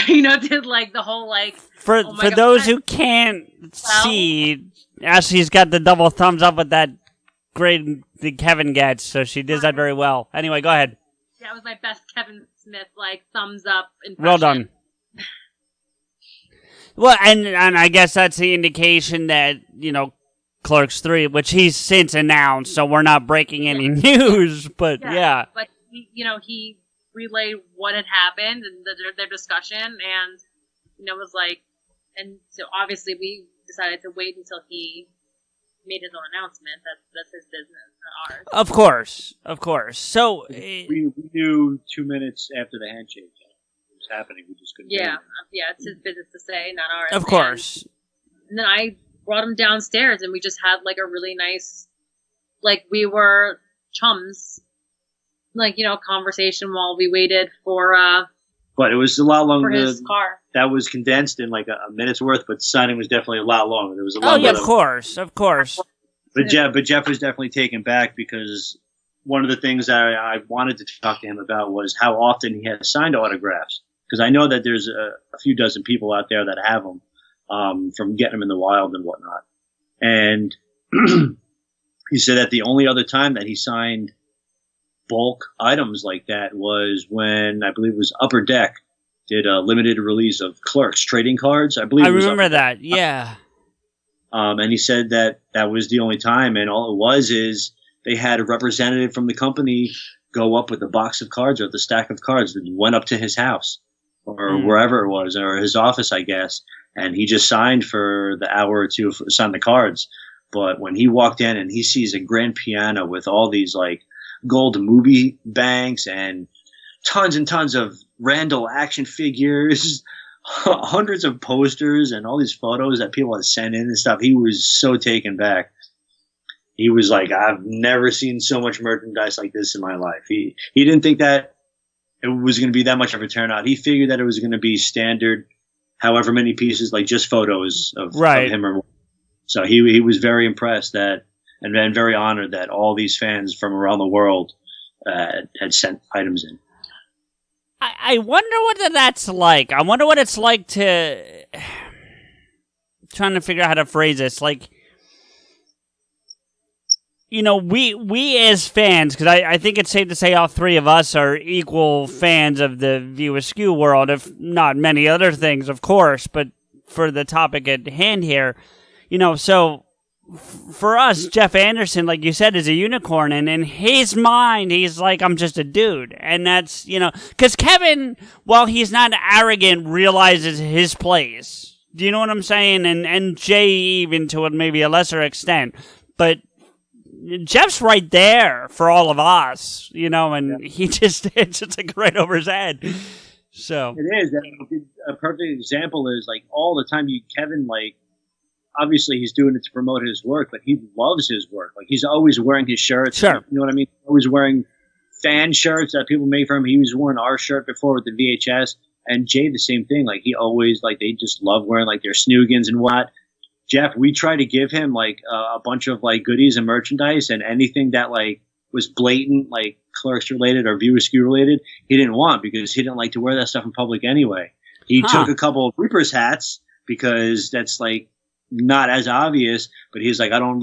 did like the whole like. For those who can't see, Ashley's got the double thumbs up with that grade that Kevin gets, so she does that very well. Anyway, go ahead. That was my best Kevin Smith like thumbs up impression. Well done. Well, and I guess that's the indication that Clerks 3, which he's since announced, so we're not breaking any news, but yeah. But he relayed what had happened and their discussion, and was like, and so obviously we decided to wait until he made his own announcement. That's his business, not ours. Of course. So we knew 2 minutes after the handshake was happening. We just couldn't. Yeah, it's his business to say, not ours. Of course. And then I brought him downstairs, and we just had like a really nice, like we were chums, like conversation while we waited for. But it was a lot longer. For his car. That was condensed in like a minute's worth, but signing was definitely a lot longer. There was a lot. Oh yeah, of course. But Jeff was definitely taken back because one of the things that I wanted to talk to him about was how often he has signed autographs. Because I know that there's a few dozen people out there that have them from getting them in the wild and whatnot. And he said that the only other time that he signed bulk items like that was when I believe it was Upper Deck did a limited release of Clerks trading cards. I believe. I remember that. Yeah. And he said that was the only time, and all it was is they had a representative from the company go up with a box of cards or the stack of cards and went up to his house or wherever it was, or his office, I guess, and he just signed for the hour or two, signed the cards. But when he walked in and he sees a grand piano with all these like gold movie banks and tons and tons of Randall action figures, hundreds of posters and all these photos that people had sent in and stuff, he was so taken back. He was like, I've never seen so much merchandise like this in my life. He didn't think that it was going to be that much of a turnout. He figured that it was going to be standard, however many pieces, like just photos of him or more. So he was very impressed and very honored that all these fans from around the world had sent items in. I wonder what that's like. I wonder what it's like to trying to figure out how to phrase this. Like, we as fans, because I think it's safe to say all three of us are equal fans of the View Askew world, if not many other things, of course. But for the topic at hand here, so for us, Jeff Anderson, like you said, is a unicorn, and in his mind, he's like, I'm just a dude. And that's, because Kevin, while he's not arrogant, realizes his place. Do you know what I'm saying? And Jay even to maybe a lesser extent. But Jeff's right there for all of us, and he just, it's just like right over his head. So it is. A perfect example is like all the time Kevin, like, obviously he's doing it to promote his work, but he loves his work. Like, he's always wearing his shirts. Sure. You know what I mean? Always wearing fan shirts that people make for him. He was wearing our shirt before with the VHS. And Jay, the same thing. Like, he always, like, they just love wearing, like, their snoogans and what. Jeff, we try to give him, like, a bunch of, like, goodies and merchandise, and anything that, like, was blatant, like, Clerks related or View Askew related, he didn't want, because he didn't like to wear that stuff in public anyway. He took a couple of Reapers hats because that's, like, not as obvious, but he's like, I'm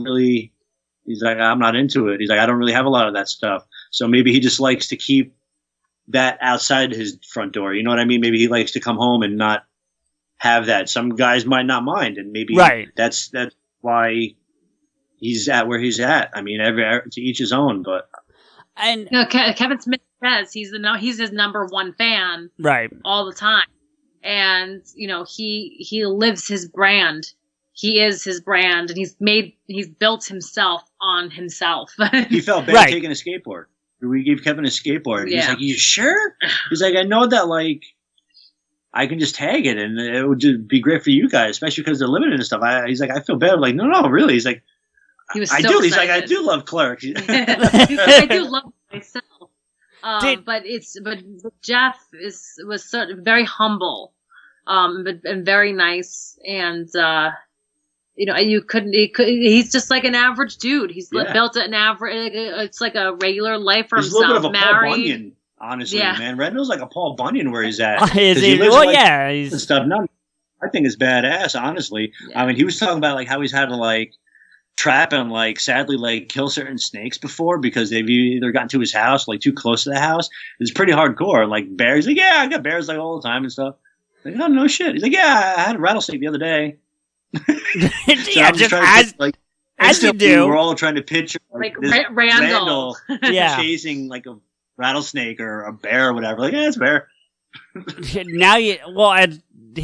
not into it. He's like, I don't really have a lot of that stuff. So maybe he just likes to keep that outside his front door. You know what I mean? Maybe he likes to come home and not have that. Some guys might not mind, and maybe that's why he's at where he's at. I mean, to each his own, but. And Kevin Smith says he's his number one fan, right, all the time, and he lives his brand. He is his brand, and he's built himself on himself. He felt bad taking a skateboard. We gave Kevin a skateboard. Yeah. He's like, you sure? He's like, I know that, like, I can just tag it, and it would just be great for you guys, especially because they're limited and stuff. He's like, I feel bad. I'm like, no, really. He's like, he was so excited. He's like, I do love Clerks. I do love myself. But Jeff was very humble, and very nice, and he's just like an average dude. He's built an average. It's like a regular life for himself. He's a little bit of a married. Paul Bunyan, honestly, man. Rednall's like a Paul Bunyan where he's at. He's stuff. No, I think it's badass, honestly. Yeah. I mean, he was talking about like how he's had to like trap and like sadly like kill certain snakes before because they've either gotten to his house, like too close to the house. It's pretty hardcore. Like bears, like I got bears like all the time and stuff. Like, oh no shit. He's like, I had a rattlesnake the other day. As you do. We're all trying to picture like Randall chasing like a rattlesnake or a bear or whatever. Like, it's a bear. Now he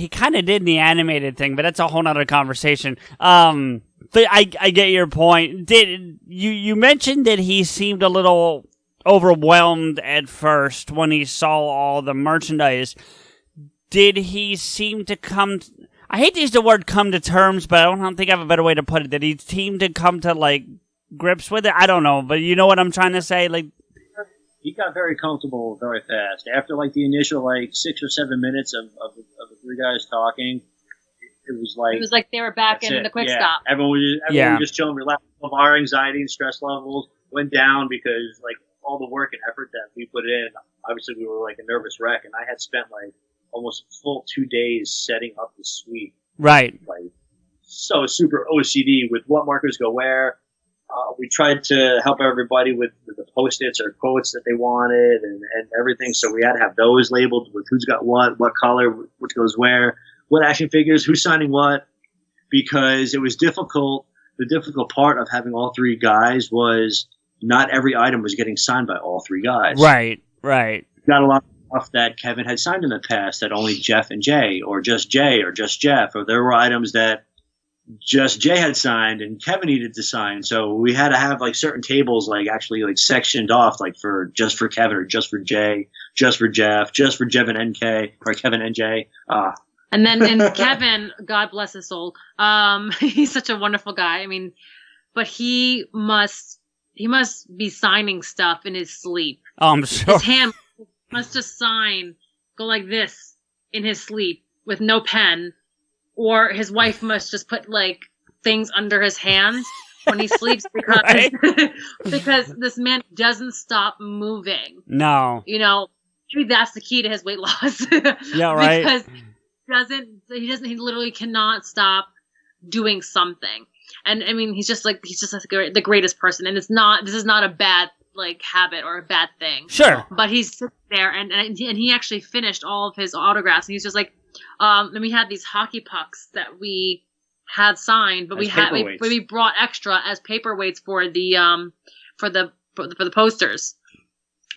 kind of did the animated thing, but that's a whole nother conversation. But I get your point. Did you mentioned that he seemed a little overwhelmed at first when he saw all the merchandise? Did he seem to I hate to use the word come to terms, but I don't think I have a better way to put it. Did he seem to come to like grips with it? I don't know, but you know what I'm trying to say? Like, he got very comfortable very fast. After like the initial like 6 or 7 minutes of the three guys talking, it was like they were back in the quick stop. Everyone was just chilling, relaxed. Our anxiety and stress levels went down because like all the work and effort that we put in. Obviously, we were like a nervous wreck, and I had spent like almost a full 2 days setting up the suite. Right. Like, so super OCD with what markers go where. We tried to help everybody with the Post-its or quotes that they wanted and everything. So we had to have those labeled with who's got what color, which goes where, what action figures, who's signing what. Because it was difficult. The difficult part of having all three guys was not every item was getting signed by all three guys. Right. Got a lot of stuff that Kevin had signed in the past that only Jeff and Jay or just Jeff, or there were items that just Jay had signed and Kevin needed to sign. So we had to have like certain tables like actually like sectioned off like just for Kevin or just for Jay, just for Jeff, just for Jeff and NK or Kevin and Jay. And Kevin, God bless his soul. He's such a wonderful guy. I mean, but he must be signing stuff in his sleep. Oh, I'm sure. His hand must just go like this in his sleep with no pen, or his wife must just put like things under his hands when he sleeps because because this man doesn't stop moving. No, maybe that's the key to his weight loss. Yeah, right. Because he literally cannot stop doing something. And I mean, he's just the greatest person. And this is not a bad like habit or a bad thing. Sure. But he's sitting there and he actually finished all of his autographs. And he's just like, and we had these hockey pucks that we had signed, but we brought extra as paperweights for the posters.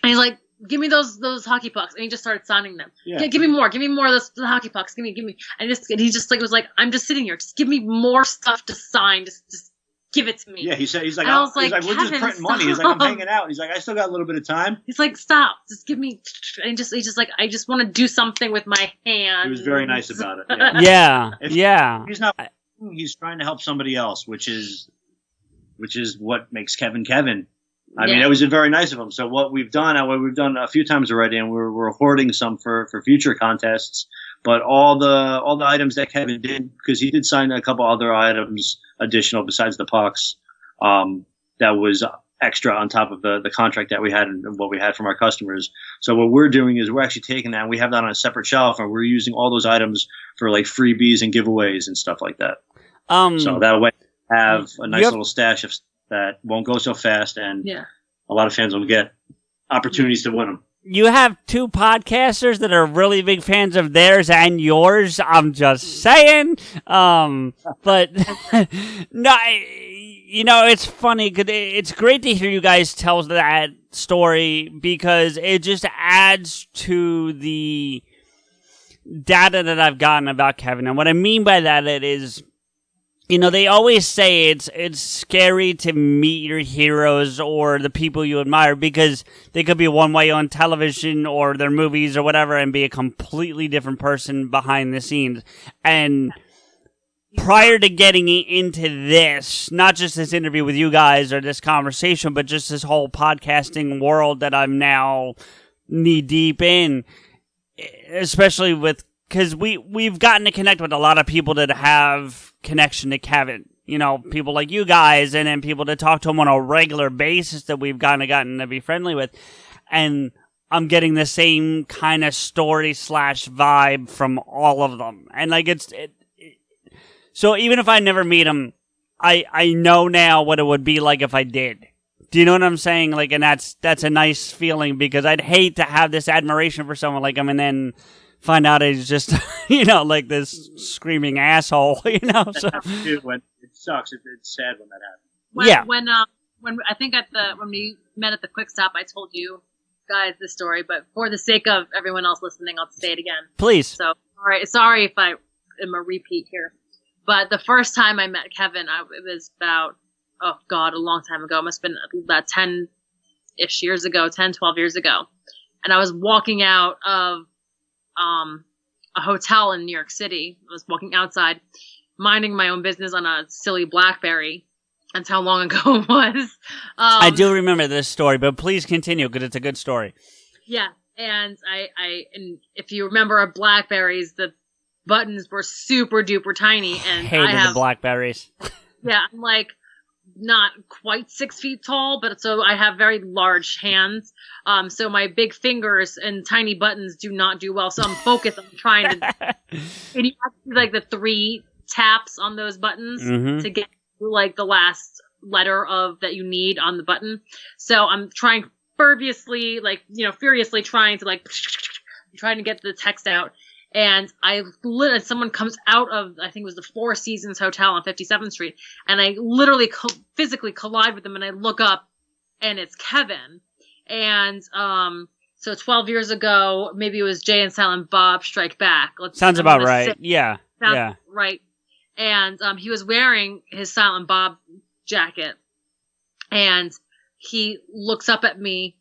And he's like, give me those hockey pucks, and he just started signing them. Yeah. Give me more of those hockey pucks. Give me. And he just like was like, I'm just sitting here. Just give me more stuff to sign. Just give it to me. Yeah, he's like, we're just printing money. He's like, I'm hanging out. He's like, I still got a little bit of time. He's like, stop. Just give me. And he's just like, I just want to do something with my hand. He was very nice about it. Yeah. He's not. He's trying to help somebody else, which is what makes Kevin Kevin. I mean, it was very nice of him. So what we've done a few times already, and we're hoarding some for future contests. But all the items that Kevin did, because he did sign a couple other items additional besides the pucks, that was extra on top of the contract that we had and what we had from our customers. So what we're doing is we're actually taking that and we have that on a separate shelf, and we're using all those items for like freebies and giveaways and stuff like that. So that way we have a nice little stash of that won't go so fast, and a lot of fans will get opportunities to win them. You have two podcasters that are really big fans of theirs and yours. I'm just saying. But no, it's funny because it's great to hear you guys tell that story, because it just adds to the data that I've gotten about Kevin. And what I mean by that, it is, they always say it's scary to meet your heroes or the people you admire, because they could be one way on television or their movies or whatever and be a completely different person behind the scenes. And prior to getting into this, not just this interview with you guys or this conversation, but just this whole podcasting world that I'm now knee deep in, especially because we've gotten to connect with a lot of people that have connection to Kevin, people like you guys, and then people that talk to him on a regular basis that we've gotten to be friendly with. And I'm getting the same kind of story / vibe from all of them. And like, so even if I never meet him, I know now what it would be like if I did. Do you know what I'm saying? Like, and that's a nice feeling, because I'd hate to have this admiration for someone like him and then find out he's just, like this screaming asshole, So when it sucks, it's sad when that happens. When I think when we met at the Quick Stop, I told you guys this story, but for the sake of everyone else listening, I'll say it again. Please. So, sorry if I am a repeat here, but the first time I met Kevin, it was about, a long time ago. It must have been about 10-ish years ago, 10, 12 years ago. And I was walking out of a hotel in New York City. I was walking outside, minding my own business on a silly BlackBerry. That's how long ago it was. I do remember this story, but please continue, because it's a good story. Yeah, and and if you remember BlackBerries, the buttons were super duper tiny, and hated the BlackBerries. Yeah, I'm like not quite 6 feet tall, but so I have very large hands. So my big fingers and tiny buttons do not do well. So I'm focused on trying to, and you have to do like the 3 taps on those buttons to get like the last letter that you need on the button. So I'm trying furiously trying to get the text out. And someone comes out of, I think it was the Four Seasons Hotel on 57th Street, and I literally physically collide with them, and I look up, and it's Kevin. And so 12 years ago, maybe it was Jay and Silent Bob Strike Back. Sounds about right. Yeah. Sounds right. And he was wearing his Silent Bob jacket, and he looks up at me,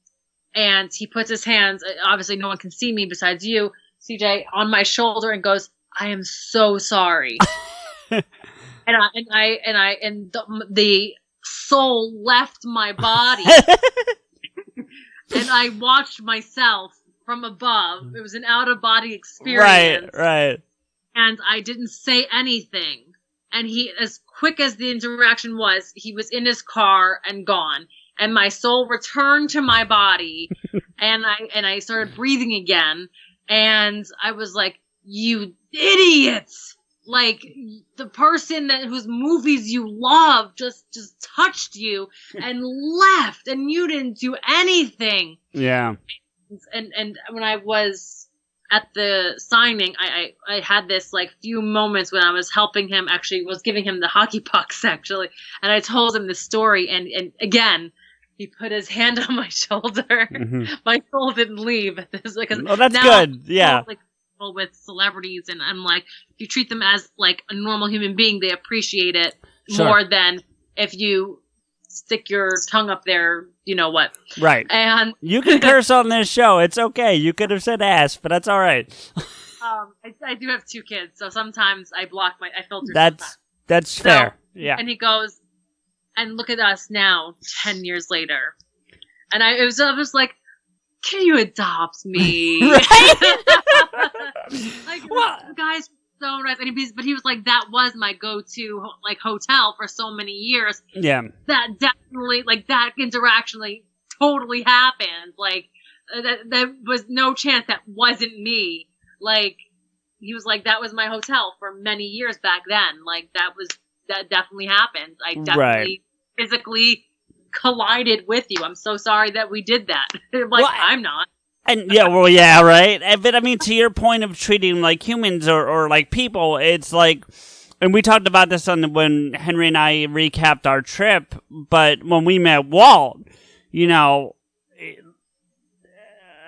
and he puts his hands, obviously no one can see me besides you, CJ, on my shoulder, and goes, "I am so sorry." and the soul left my body, and I watched myself from above. It was an out of body experience, right. And I didn't say anything. And he, as quick as the interaction was, he was in his car and gone. And my soul returned to my body, and I started breathing again. And I was like, "You idiots! Like, the person whose movies you love just touched you and left, and you didn't do anything." Yeah. And when I was at the signing, I had this like few moments when I was helping him, actually was giving him the hockey pucks actually, and I told him the story, and again, he put his hand on my shoulder. My soul didn't leave. Oh, that's good. Yeah. Like, with celebrities, and I'm like, if you treat them as like a normal human being, they appreciate it more than if you stick your tongue up there, you know what. Right. And you can curse on this show. It's okay. You could have said ass, but that's all right. I do have 2 kids, so sometimes I filter. That's fair. Yeah. And he goes, and look at us now, 10 years later. And I was like, can you adopt me? Right? Like, the guy's so nice. But he was like, that was my go-to like hotel for so many years. Yeah. That definitely, like, that interaction, like, totally happened. Like, there was no chance that wasn't me. Like, he was like, that was my hotel for many years back then. Like, that definitely happened. I definitely physically collided with you. I'm so sorry that we did that. I'm not. And yeah, right. But I mean, to your point of treating them like humans or like people, it's like, and we talked about this when Henry and I recapped our trip, but when we met Walt, you know,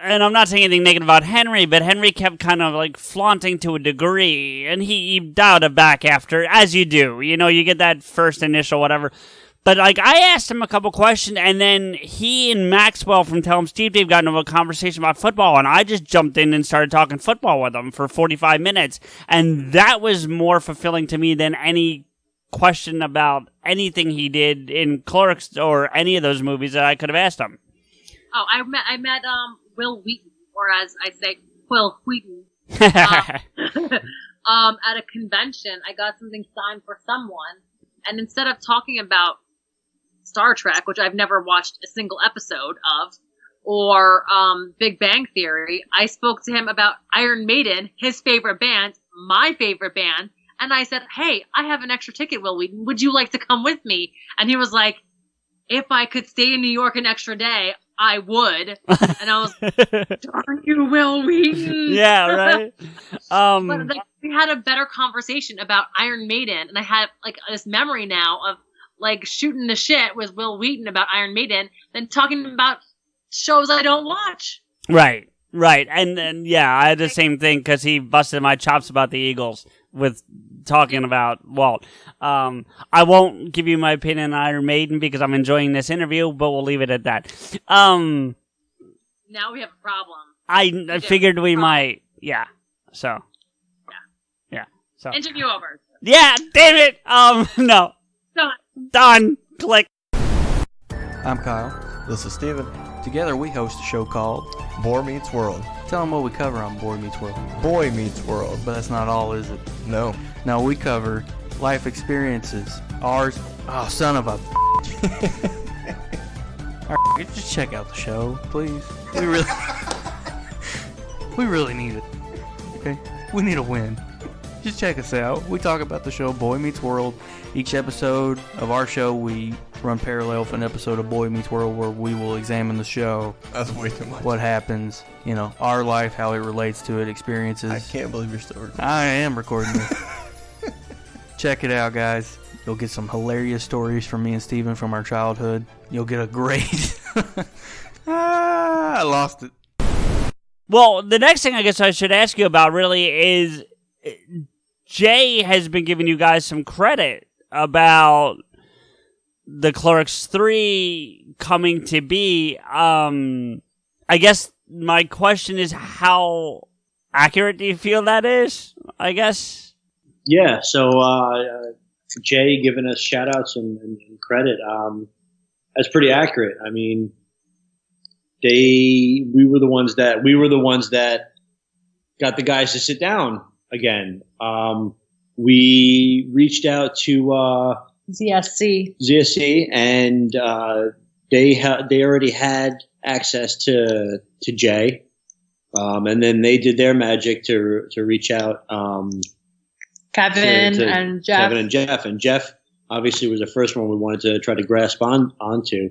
and I'm not saying anything negative about Henry, but Henry kept kind of like flaunting to a degree, and he dialed it back after, as you do. You know, you get that first initial whatever. But, like, I asked him a couple questions, and then he and Maxwell from Tell 'em Steve Dave got into a conversation about football, and I just jumped in and started talking football with him for 45 minutes. And that was more fulfilling to me than any question about anything he did in Clerks or any of those movies that I could have asked him. Oh, I met Will Wheaton, or as I say, Will Wheaton. At a convention. I got something signed for someone, and instead of talking about Star Trek, which I've never watched a single episode of, or Big Bang Theory, I spoke to him about Iron Maiden, his favorite band, my favorite band, and I said, hey, I have an extra ticket, Will Wheaton. Would you like to come with me? And he was like, if I could stay in New York an extra day, I would. And I was darn you, Will Wheaton. Yeah, right? But like, we had a better conversation about Iron Maiden, and I had like this memory now of like shooting the shit with Will Wheaton about Iron Maiden than talking about shows I don't watch. Right. And yeah, I had the same thing because he busted my chops about the Eagles with talking about Walt. I won't give you my opinion on Iron Maiden because I'm enjoying this interview, but we'll leave it at that. Now we have a problem. I figured we might, yeah. So. So. Interview over. Yeah, damn it. No. Done. Click. I'm Kyle. This is Steven. Together we host a show called Boy Meets World. Tell them what we cover on Boy Meets World. Boy Meets World. But that's not all, is it? No. No, we cover life experiences. Ours. Oh, son of a. Alright, just check out the show, please. We really need it. Okay? We need a win. Just check us out. We talk about the show Boy Meets World. Each episode of our show, we run parallel with an episode of Boy Meets World where we will examine the show. That's way too much. What happens, you know, our life, how it relates to it, experiences. I can't believe you're still recording. I am recording this. Check it out, guys. You'll get some hilarious stories from me and Steven from our childhood. You'll get a great... I lost it. Well, the next thing I guess I should ask you about really is... Jay has been giving you guys some credit about the Clerks 3 coming to be. I guess my question is, how accurate do you feel that is? I guess. Yeah. So Jay giving us shout outs and credit. That's pretty accurate. I mean, we were the ones that got the guys to sit down again. We reached out to ZSC, and they already had access to Jay, and then they did their magic to reach out. Kevin and Jeff, and Jeff obviously was the first one we wanted to try to grasp onto,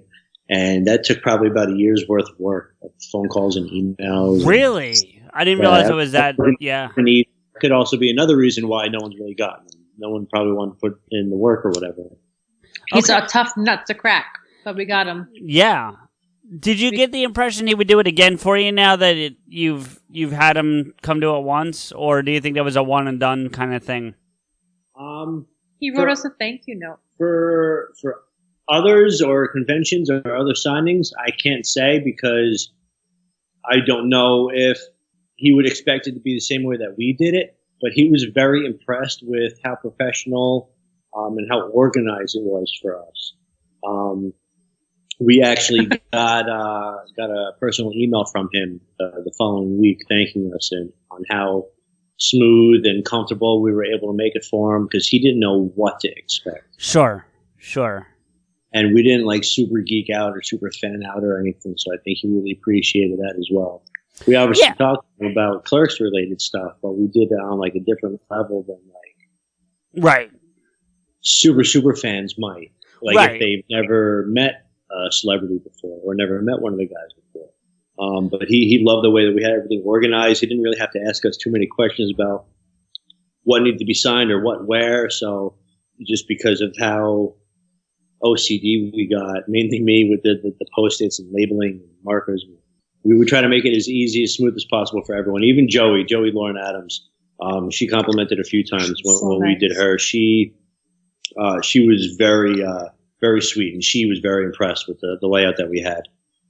and that took probably about a year's worth of work, of phone calls and emails. Really? I didn't realize it was that. Yeah. And he could also be another reason why no one's really gotten him. No one probably wanted to put in the work or whatever. He's a tough nut to crack, but we got him. Yeah. Did you get the impression he would do it again for you now that you've had him come do it once, or do you think that was a one and done kind of thing? He wrote us a thank you note. For others or conventions or other signings, I can't say because I don't know if he would expect it to be the same way that we did it. But he was very impressed with how professional and how organized it was for us. We actually got a personal email from him the following week thanking us on how smooth and comfortable we were able to make it for him because he didn't know what to expect. Sure. And we didn't like super geek out or super fan out or anything, so I think he really appreciated that as well. We obviously talked about Clerks related stuff, but we did it on like a different level than like super fans might. Like if they've never met a celebrity before or never met one of the guys before. But he loved the way that we had everything organized. He didn't really have to ask us too many questions about what needed to be signed or what where. So just because of how OCD we got, mainly me with the Post-its and labeling and markers, we would try to make it as easy, as smooth as possible for everyone. Even Joey Lauren Adams, she complimented a few times when we did her. She was very sweet, and she was very impressed with the layout that we had.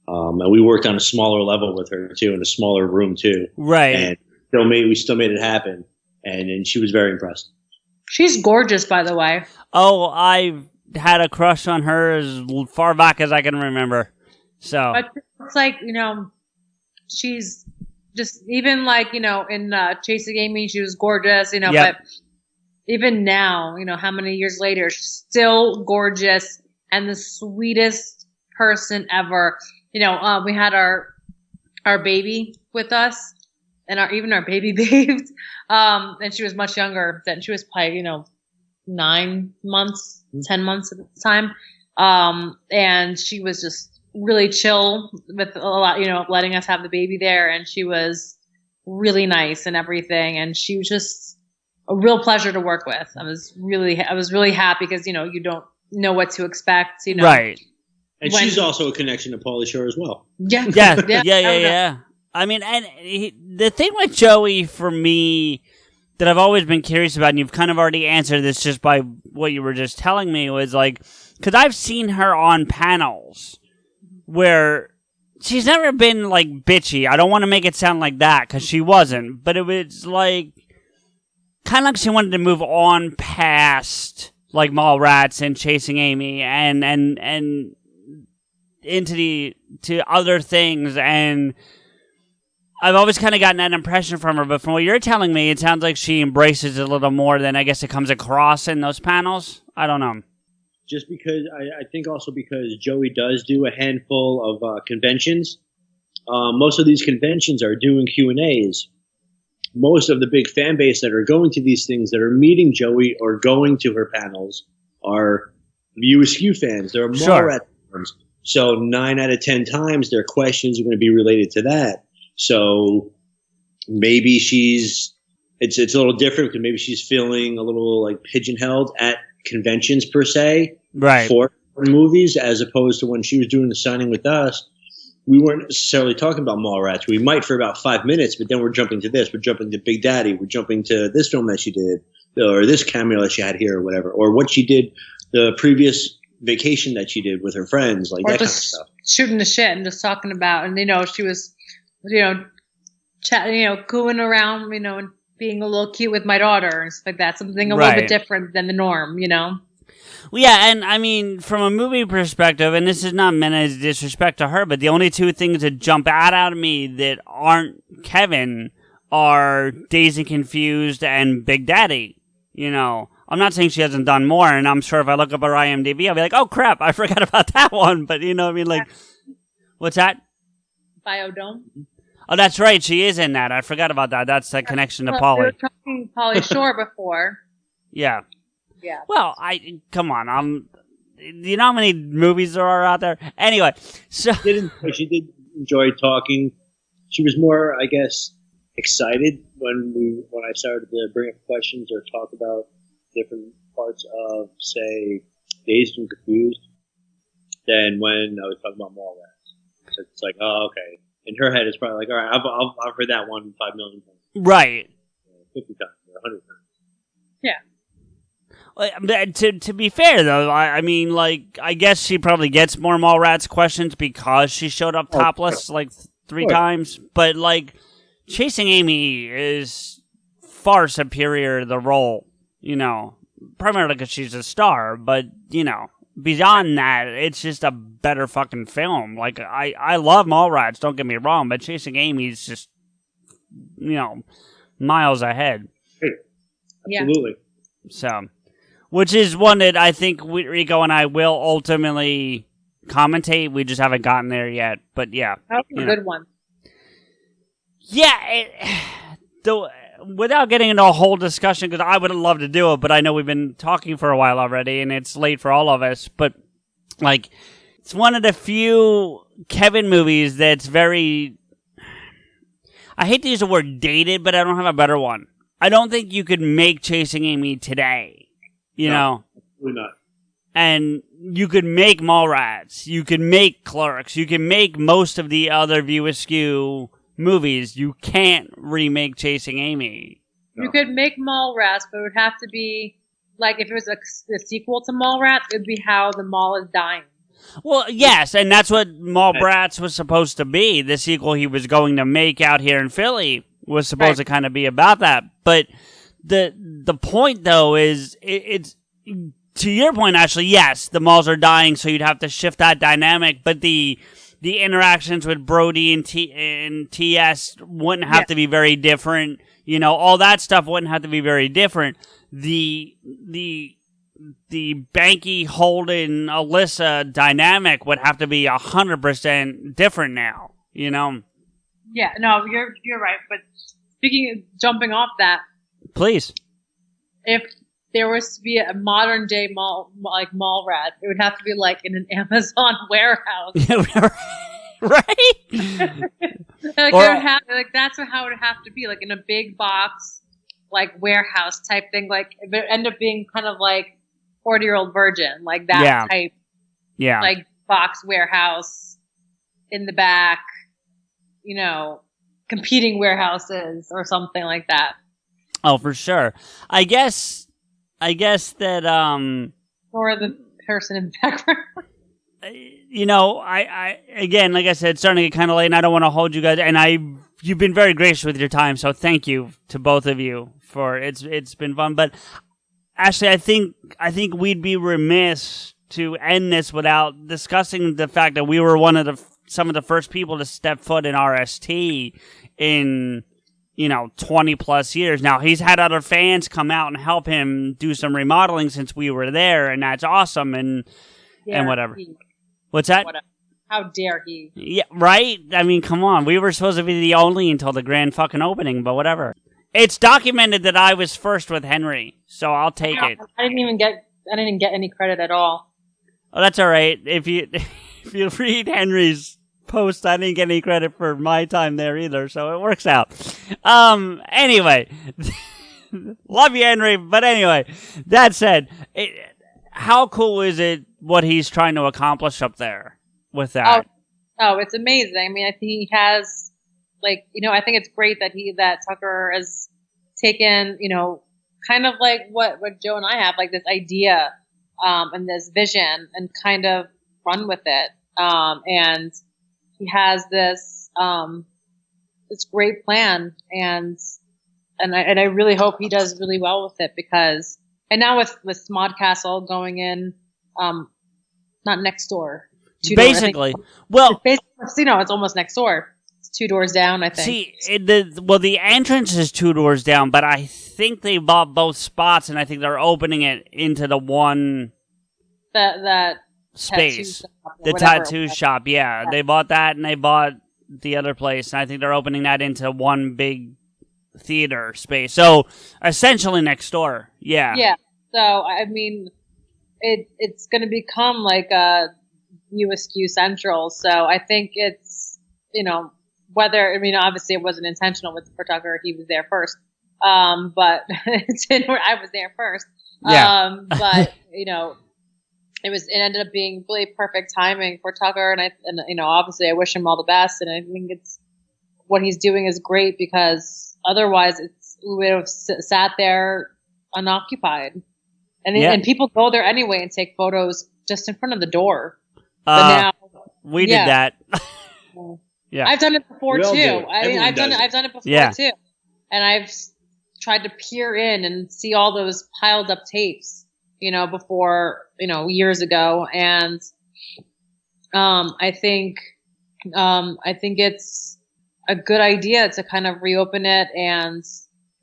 And we worked on a smaller level with her too, in a smaller room too. Right. And we still made it happen, and she was very impressed. She's gorgeous, by the way. Oh, I've had a crush on her as far back as I can remember. So but it's like, she's just, even like, in Chasing Amy, she was gorgeous, but even now, how many years later, she's still gorgeous and the sweetest person ever. We had our baby with us and even our baby bathed. And she was much younger then. She was probably, 9 months, 10 months at the time. And she was just really chill with a lot, letting us have the baby there. And she was really nice and everything. And she was just a real pleasure to work with. I was really happy because, you don't know what to expect, Right. And she's also a connection to Pauly Shore as well. Yeah. I mean, and the thing with Joey for me that I've always been curious about, and you've kind of already answered this just by what you were just telling me, was like, because I've seen her on panels where she's never been like bitchy. I don't want to make it sound like that because she wasn't, but it was like kind of like she wanted to move on past like Mallrats and Chasing Amy and into to other things. And I've always kind of gotten that impression from her, but from what you're telling me, it sounds like she embraces it a little more than I guess it comes across in those panels. I don't know. Just because I think also because Joey does do a handful of conventions. Most of these conventions are doing Q&As. Most of the big fan base that are going to these things, that are meeting Joey or going to her panels, are View Askew fans. They're Mallrats fans. So 9 out of 10 times their questions are going to be related to that. So maybe it's a little different because maybe she's feeling a little like pigeonholed at conventions per se, right, for movies, as opposed to when she was doing the signing with us. We weren't necessarily talking about Mallrats. We might for about 5 minutes, but then we're jumping to this. We're jumping to Big Daddy. We're jumping to this film that she did, or this cameo that she had here, or whatever, or what she did the previous vacation that she did with her friends, like or that kind of stuff. Shooting the shit and just talking about, and she was, chatting, cooing around, and being a little cute with my daughter and stuff like that. Something a little bit different than the norm, Well, yeah, and I mean, from a movie perspective, and this is not meant as disrespect to her, but the only two things that jump out at me that aren't Kevin are Dazed and Confused and Big Daddy. I'm not saying she hasn't done more, and I'm sure if I look up her IMDb, I'll be like, oh crap, I forgot about that one. But what's that? Biodome. Oh, that's right. She is in that. I forgot about that. That's a connection to Pauly. We were talking Pauly Shore before. Yeah. Yeah. Well, come on. You know how many movies there are out there? Anyway, so she did enjoy talking. She was more, I guess, excited when I started to bring up questions or talk about different parts of, say, Dazed and Confused than when I was talking about Mallrats. So it's like, oh, okay. In her head, it's probably like, all right, I've heard that one 5 million times. Right. 50 times or 100 times. To be fair though, I mean, like, I guess she probably gets more Mallrats questions because she showed up topless like 3 times. But like, Chasing Amy is far superior to the role, you know, primarily because she's a star. But you know, beyond that, it's just a better fucking film. Like, I love Mallrats, don't get me wrong, but Chasing Amy is just, you know, miles ahead. Absolutely. So. Which is one that I think Rico and I will ultimately commentate. We just haven't gotten there yet. But yeah. That's a good one. Yeah. Without getting into a whole discussion, because I would have loved to do it, but I know we've been talking for a while already, and it's late for all of us. But, like, it's one of the few Kevin movies that's very... I hate to use the word dated, but I don't have a better one. I don't think you could make Chasing Amy today. You know, absolutely not. And you could make Mallrats, you could make Clerks, you can make most of the other View Askew movies. You can't remake Chasing Amy. No. You could make Mallrats, but it would have to be like if it was a sequel to Mallrats, it would be How the Mall is Dying. Well, yes, and that's what Mallrats was supposed to be. The sequel he was going to make out here in Philly was supposed to kind of be about that, but. The point though is it's to your point, actually, yes, the malls are dying, so you'd have to shift that dynamic, but the interactions with Brody and TS wouldn't have to be very different. You know, all that stuff wouldn't have to be very different. The Banky, Holden, Alyssa dynamic would have to be 100% different now. You know. Yeah, no, you're right. But jumping off that. Please. If there was to be a modern day Mallrat, it would have to be like in an Amazon warehouse. Right? That's how it would have to be, like in a big box, like warehouse type thing. Like it would end up being kind of like 40-Year-Old Virgin, like that type. Yeah. Like box warehouse in the back, you know, competing warehouses or something like that. Oh, for sure. I guess that or the person in the background. You know, I again, like I said, it's starting to get kind of late, and I don't want to hold you guys. And you've been very gracious with your time, so thank you to both of you for it's been fun. But Ashley, I think we'd be remiss to end this without discussing the fact that we were some of the first people to step foot in RST in. 20 plus years. Now, he's had other fans come out and help him do some remodeling since we were there, and that's awesome, and whatever. What's that? How dare he? Yeah, right? I mean, come on. We were supposed to be the only until the grand fucking opening, but whatever. It's documented that I was first with Henry, so I'll take it. I didn't get any credit at all. Oh, that's all right. If you read Henry's post, I didn't get any credit for my time there either, so it works out. Anyway, love you, Henry. But anyway, that said, how cool is it what he's trying to accomplish up there with that? Oh, it's amazing. I mean, I think he has, I think it's great that Tucker has taken, kind of like what Joe and I have, like this idea, and this vision, and kind of run with it. And he has this great plan, and I really hope he does really well with it, because, and now with Smodcastle going in, not next door, basically. It's almost next door. It's 2 doors down, I think. See, the entrance is 2 doors down, but I think they bought both spots, and I think they're opening it into the one that space, the tattoo shop. Yeah, they bought that, and they bought the other place, and I think they're opening that into one big theater space. So essentially next door. Yeah. Yeah. So I mean, it's going to become like a View Askew Central. So I think it's whether, I mean, obviously it wasn't intentional for Tucker. He was there first. But I was there first. Yeah. But, it ended up being really perfect timing for Tucker. And obviously I wish him all the best. And I think what he's doing is great, because otherwise we would have sat there unoccupied. And people go there anyway and take photos just in front of the door. But now we did that. Yeah. I've done it before too. I've done it before too. And I've tried to peer in and see all those piled up tapes, before, years ago. And I think it's a good idea to kind of reopen it and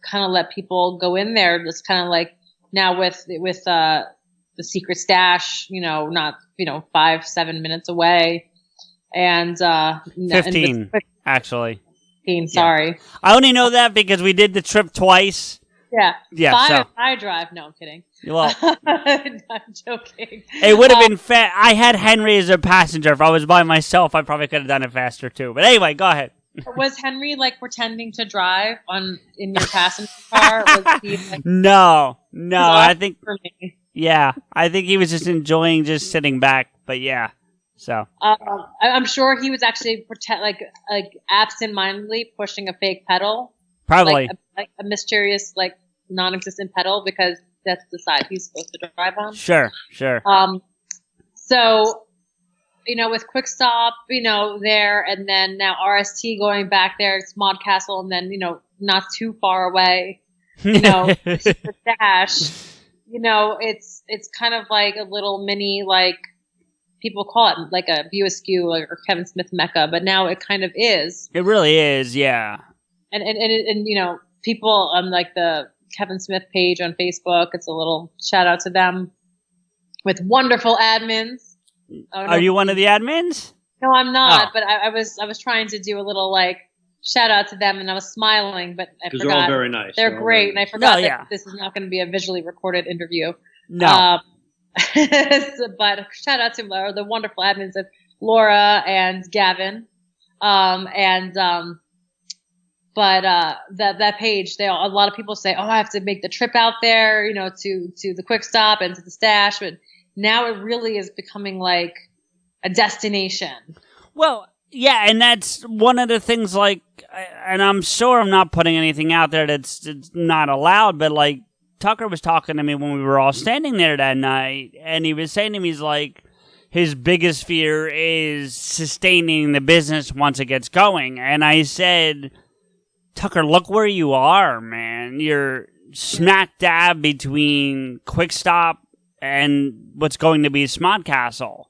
kind of let people go in there. Just kind of like now with the secret stash, not 5-7 minutes away, and 15 actually. 15, sorry. Yeah. I only know that because we did the trip twice. Yeah. 5 I drive. No, I'm kidding. Well, I'm joking. It would have been I had Henry as a passenger. If I was by myself, I probably could have done it faster too. But anyway, go ahead. Was Henry pretending to drive in your passenger car? Was he, No. I think. Yeah, I think he was just enjoying just sitting back. But yeah, so I'm sure he was actually absent-mindedly pushing a fake pedal. Probably like a mysterious, non-existent pedal, because that's the side he's supposed to drive on. Sure. So, with Quick Stop, there, and then now RST going back there, it's Mod Castle, and then, not too far away, the Dash, it's kind of like a little mini, people call it like a PodAskew or Kevin Smith Mecca, but now it kind of is. It really is, yeah. And people on the Kevin Smith page on Facebook, it's a little shout out to them with wonderful admins. Are you one of the admins? No, I'm not. Oh. But I was trying to do a little shout out to them, and I was smiling, but I forgot. They're all very nice. They're great, and I forgot that this is not going to be a visually recorded interview. No. But shout out to the wonderful admins of Laura and Gavin, But that page, a lot of people say, "Oh, I have to make the trip out there, to the Quick Stop and to the Stash." But now it really is becoming like a destination. Well, yeah, and that's one of the things. And I'm sure I'm not putting anything out there that's not allowed. But Tucker was talking to me when we were all standing there that night, and he was saying to me, he's like, his biggest fear is sustaining the business once it gets going. And I said, Tucker, look where you are, man. You're smack dab between Quick Stop and what's going to be Smodcastle.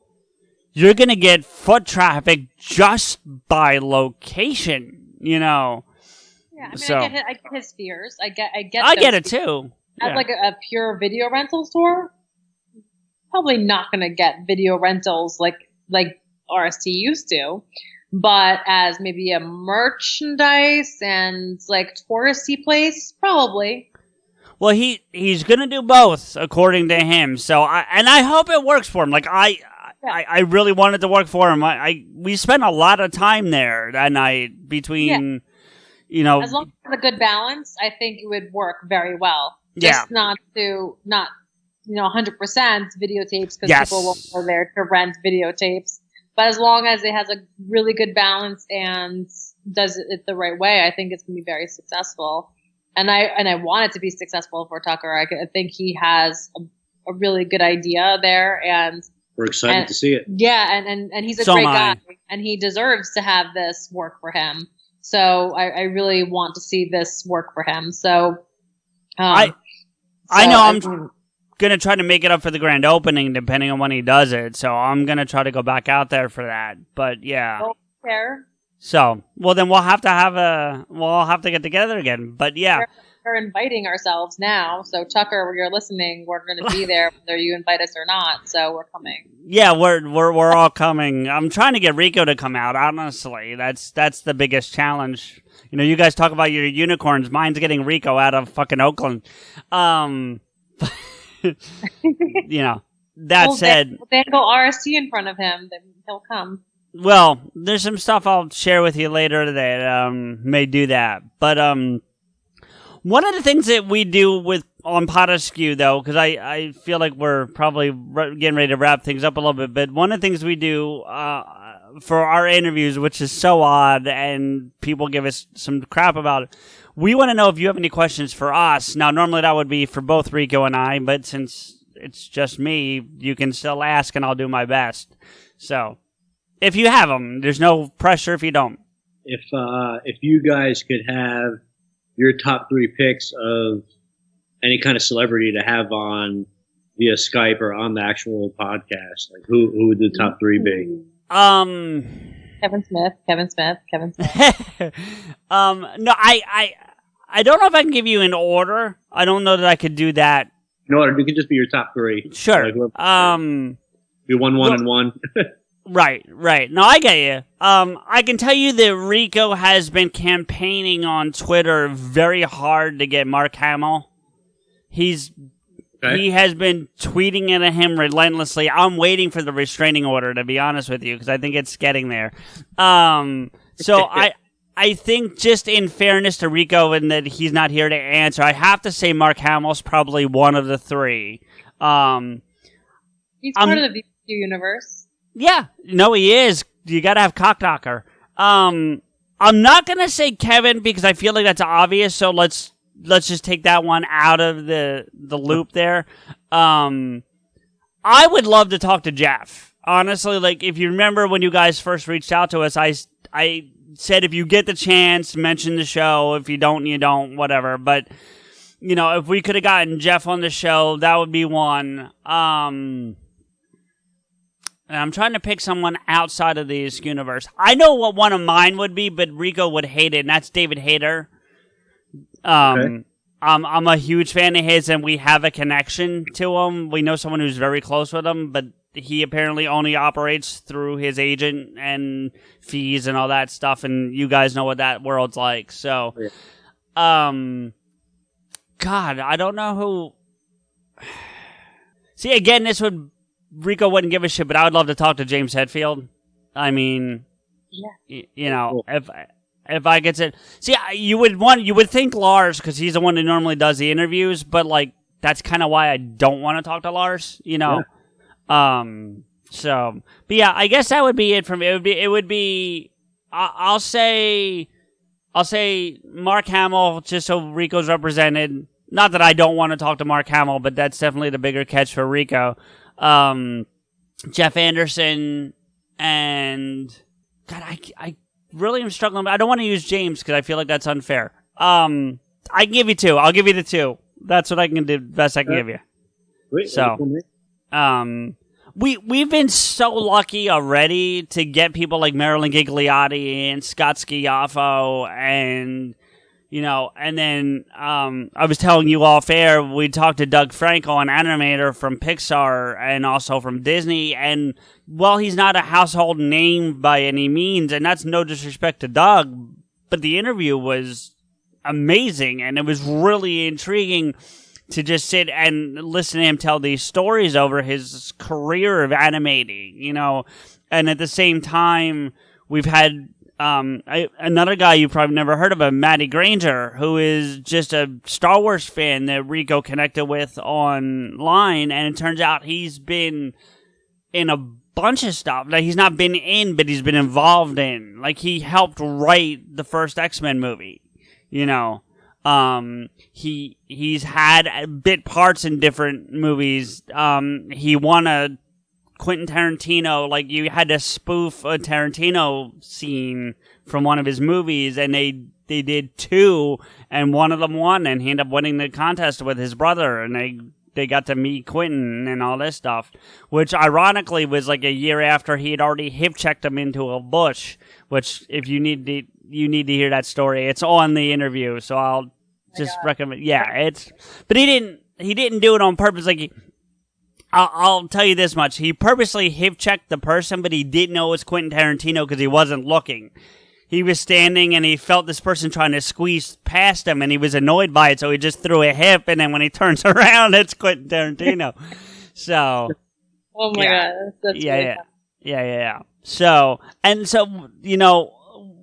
You're going to get foot traffic just by location, Yeah, I mean, so, I get his fears. I get it too. As a pure video rental store, probably not going to get video rentals like RST used to. But as maybe a merchandise and touristy place, probably. Well, he's gonna do both, according to him. So I hope it works for him. I really wanted to work for him. We spent a lot of time there that night between, as long as it's a good balance, I think it would work very well. Just not 100% videotapes, because people won't go there to rent videotapes. But as long as it has a really good balance and does it the right way, I think it's going to be very successful. And I want it to be successful for Tucker. I think he has a really good idea there, and we're excited to see it. Yeah, and he's a great guy, and he deserves to have this work for him. So I really want to see this work for him. So I know I'm going to try to make it up for the grand opening, depending on when he does it. So I'm going to try to go back out there for that. But yeah. Fair. So, well, then we'll have to get together again. But yeah. We're inviting ourselves now. So Tucker, when you're listening, we're going to be there whether you invite us or not. So we're coming. Yeah, we're all coming. I'm trying to get Rico to come out, honestly. That's the biggest challenge. You guys talk about your unicorns. Mine's getting Rico out of fucking Oakland. That said, dangle RST in front of him, then he'll come. well, there's some stuff I'll share with you later that may do that. But one of the things that we do on PodAskew, though, because I feel like we're probably getting ready to wrap things up a little bit, but one of the things we do for our interviews, which is so odd, and people give us some crap about it, we want to know if you have any questions for us. Now, normally that would be for both Rico and I, but since it's just me, you can still ask, and I'll do my best. So, if you have them, there's no pressure if you don't. If you guys could have your top 3 picks of any kind of celebrity to have on via Skype or on the actual podcast, like who would the top 3 be? Kevin Smith. No, I don't know if I can give you an order. I don't know that I could do that. In order, it could just be your top 3. Sure. Like, be 1, 1, and 1. Right. No, I get you. I can tell you that Rico has been campaigning on Twitter very hard to get Mark Hamill. He has been tweeting at him relentlessly. I'm waiting for the restraining order, to be honest with you, because I think it's getting there. So I think, just in fairness to Rico, and that he's not here to answer, I have to say Mark Hamill's probably one of the 3. He's part of the VQ universe. Yeah, no, he is. You gotta have Cockdocker. I'm not gonna say Kevin because I feel like that's obvious. So let's just take that one out of the loop there. I would love to talk to Jeff. Honestly, like, if you remember when you guys first reached out to us, I said if you get the chance, mention the show. If you don't, you don't. Whatever. But if we could have gotten Jeff on the show, that would be one. And I'm trying to pick someone outside of the Askew universe. I know what one of mine would be, but Rico would hate it, and that's David Hayter. Okay. I'm a huge fan of his, and we have a connection to him. We know someone who's very close with him, but he apparently only operates through his agent and fees and all that stuff, and you guys know what that world's like. So, God, I don't know who... See, again, Rico wouldn't give a shit, but I would love to talk to James Hetfield. I mean, cool. if I get to see, you would think Lars, because he's the one who normally does the interviews, but like that's kind of why I don't want to talk to Lars. So, but yeah, I guess that would be it from it would be. I'll say Mark Hamill, just so Rico's represented. Not that I don't want to talk to Mark Hamill, but that's definitely the bigger catch for Rico. Jeff Anderson, and God, I really am struggling. I don't want to use James because I feel like that's unfair. I can give you 2. I'll give you the 2. That's what I can do. Best I can give you. Wait, so, we've been so lucky already to get people like Marilyn Gigliotti and Scott Schiaffo, and and then I was telling you off air, we talked to Doug Franco, an animator from Pixar and also from Disney, and while he's not a household name by any means, and that's no disrespect to Doug, but the interview was amazing, and it was really intriguing to just sit and listen to him tell these stories over his career of animating, and at the same time, we've had another guy you probably never heard of, Matty Granger, who is just a Star Wars fan that Rico connected with online, and it turns out he's been in a bunch of stuff. Like, he's not been in, but he's been involved in. Like, he helped write the first X-Men movie, He's had bit parts in different movies. He won a Quentin Tarantino, like, you had to spoof a Tarantino scene from one of his movies, and they did 2, and one of them won, and he ended up winning the contest with his brother, and they got to meet Quentin and all this stuff, which ironically was like a year after he had already hip-checked him into a bush, which, if you need to hear that story, it's on the interview, so I'll just recommend. Yeah, but he didn't do it on purpose. Like, I'll tell you this much. He purposely hip-checked the person, but he didn't know it was Quentin Tarantino because he wasn't looking. He was standing, and he felt this person trying to squeeze past him, and he was annoyed by it, so he just threw a hip, and then when he turns around, it's Quentin Tarantino. So... Oh my God. That's really fun. Yeah. So, you know,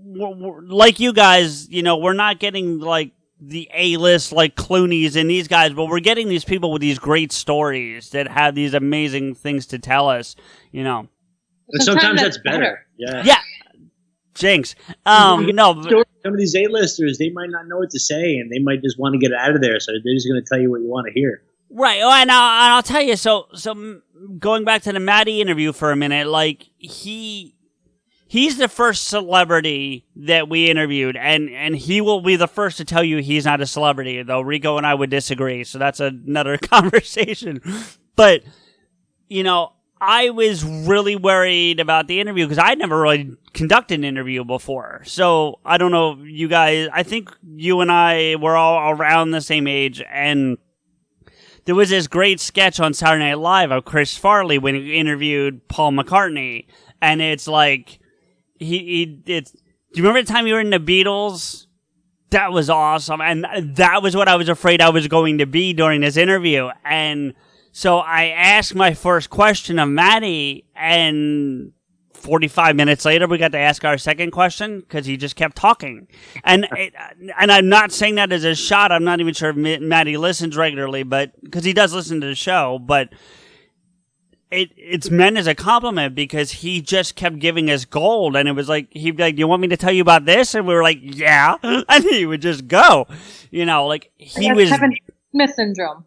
we're, like you guys, you know, we're not getting like the A-list like Clooney's and these guys, but we're getting these people with these great stories that have these amazing things to tell us, you know. And sometimes that's better. Yeah. Yeah. Jinx. No. Some of these A-listers, they might not know what to say, and they might just want to get out of there, so they're just going to tell you what you want to hear. Right. Oh, and I'll tell you, so going back to the Maddie interview for a minute, like, he's the first celebrity that we interviewed, and he will be the first to tell you he's not a celebrity, though Rico and I would disagree, so that's another conversation. But, you know, I was really worried about the interview because I'd never really conducted an interview before. So I don't know, you guys, I think you and I were all around the same age, and there was this great sketch on Saturday Night Live of Chris Farley when he interviewed Paul McCartney, and it's like, do you remember the time you were in the Beatles? That was awesome, and that was what I was afraid I was going to be during this interview, and so I asked my first question of Maddie, and 45 minutes later, we got to ask our second question because he just kept talking. And I'm not saying that as a shot. I'm not even sure if Maddie listens regularly, but because he does listen to the show. But it's meant as a compliment because he just kept giving us gold. And it was like, he'd be like, "Do you want me to tell you about this?" And we were like, "Yeah." And he would just go. You know, like he was. Kevin Smith syndrome.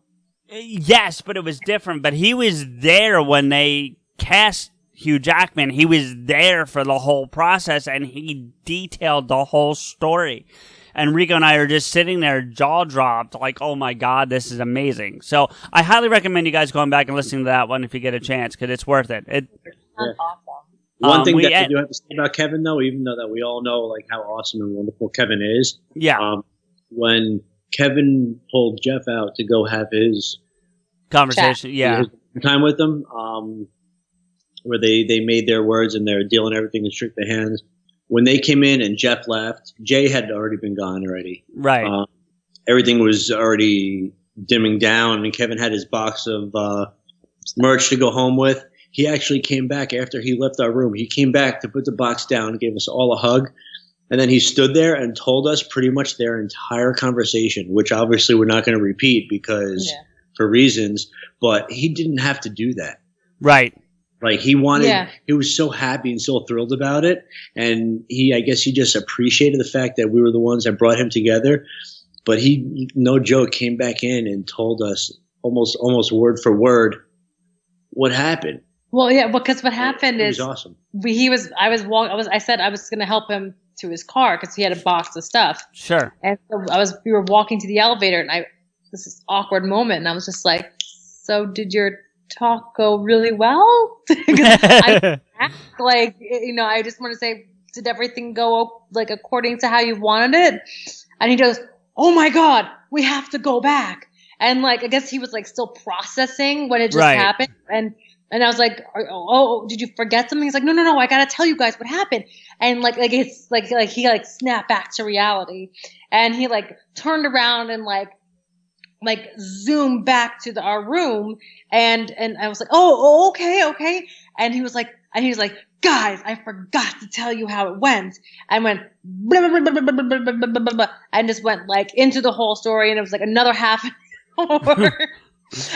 Yes, but it was different. But he was there when they cast Hugh Jackman. He was there for the whole process, and he detailed the whole story. And Rico and I are just sitting there, jaw dropped, like, "Oh my God, this is amazing." So I highly recommend you guys going back and listening to that one if you get a chance, because it's worth it. That's awesome. One thing that I do have to say about Kevin, though, even though that we all know like how awesome and wonderful Kevin is, when Kevin pulled Jeff out to go have his conversation, his time with them, where they made their words and they're dealing everything and shook their hands. When they came in and Jeff left, Jay had already been gone already. Right. Everything was already dimming down, and Kevin had his box of merch to go home with. He actually came back after he left our room. He came back to put the box down and gave us all a hug. And then he stood there and told us pretty much their entire conversation, which obviously we're not going to repeat because for reasons, but he didn't have to do that. Right. Like he wanted, he was so happy and so thrilled about it. And I guess he just appreciated the fact that we were the ones that brought him together. But he, no joke, came back in and told us almost word for word what happened. Well, yeah, because what happened is it was awesome. I said I was going to help him to his car because he had a box of stuff. Sure. And so we were walking to the elevator, and this is awkward moment, and I was just like, "So did your talk go really well?" I just want to say, did everything go like according to how you wanted it? And he goes, "Oh my God, we have to go back." And like, I guess he was like still processing when it just happened. And I was like, "Oh, did you forget something?" He's like, No, I gotta tell you guys what happened. And like it's like he like snapped back to reality, and he like turned around and like zoomed back to our room, and I was like, "Oh, okay." And he was like, "Guys, I forgot to tell you how it went." And went blah, blah, blah, blah, blah, blah, blah, blah, blah, blah, and just went like into the whole story, and it was like another half an hour.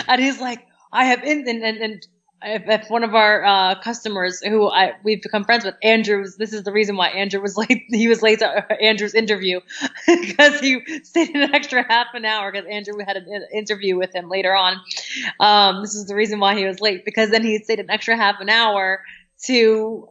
And he's like, "I have and if one of our customers who we've become friends with, Andrew, this is the reason why Andrew was late. He was late to Andrew's interview because he stayed an extra half an hour because Andrew had an interview with him later on. This is the reason why he was late, because then he stayed an extra half an hour to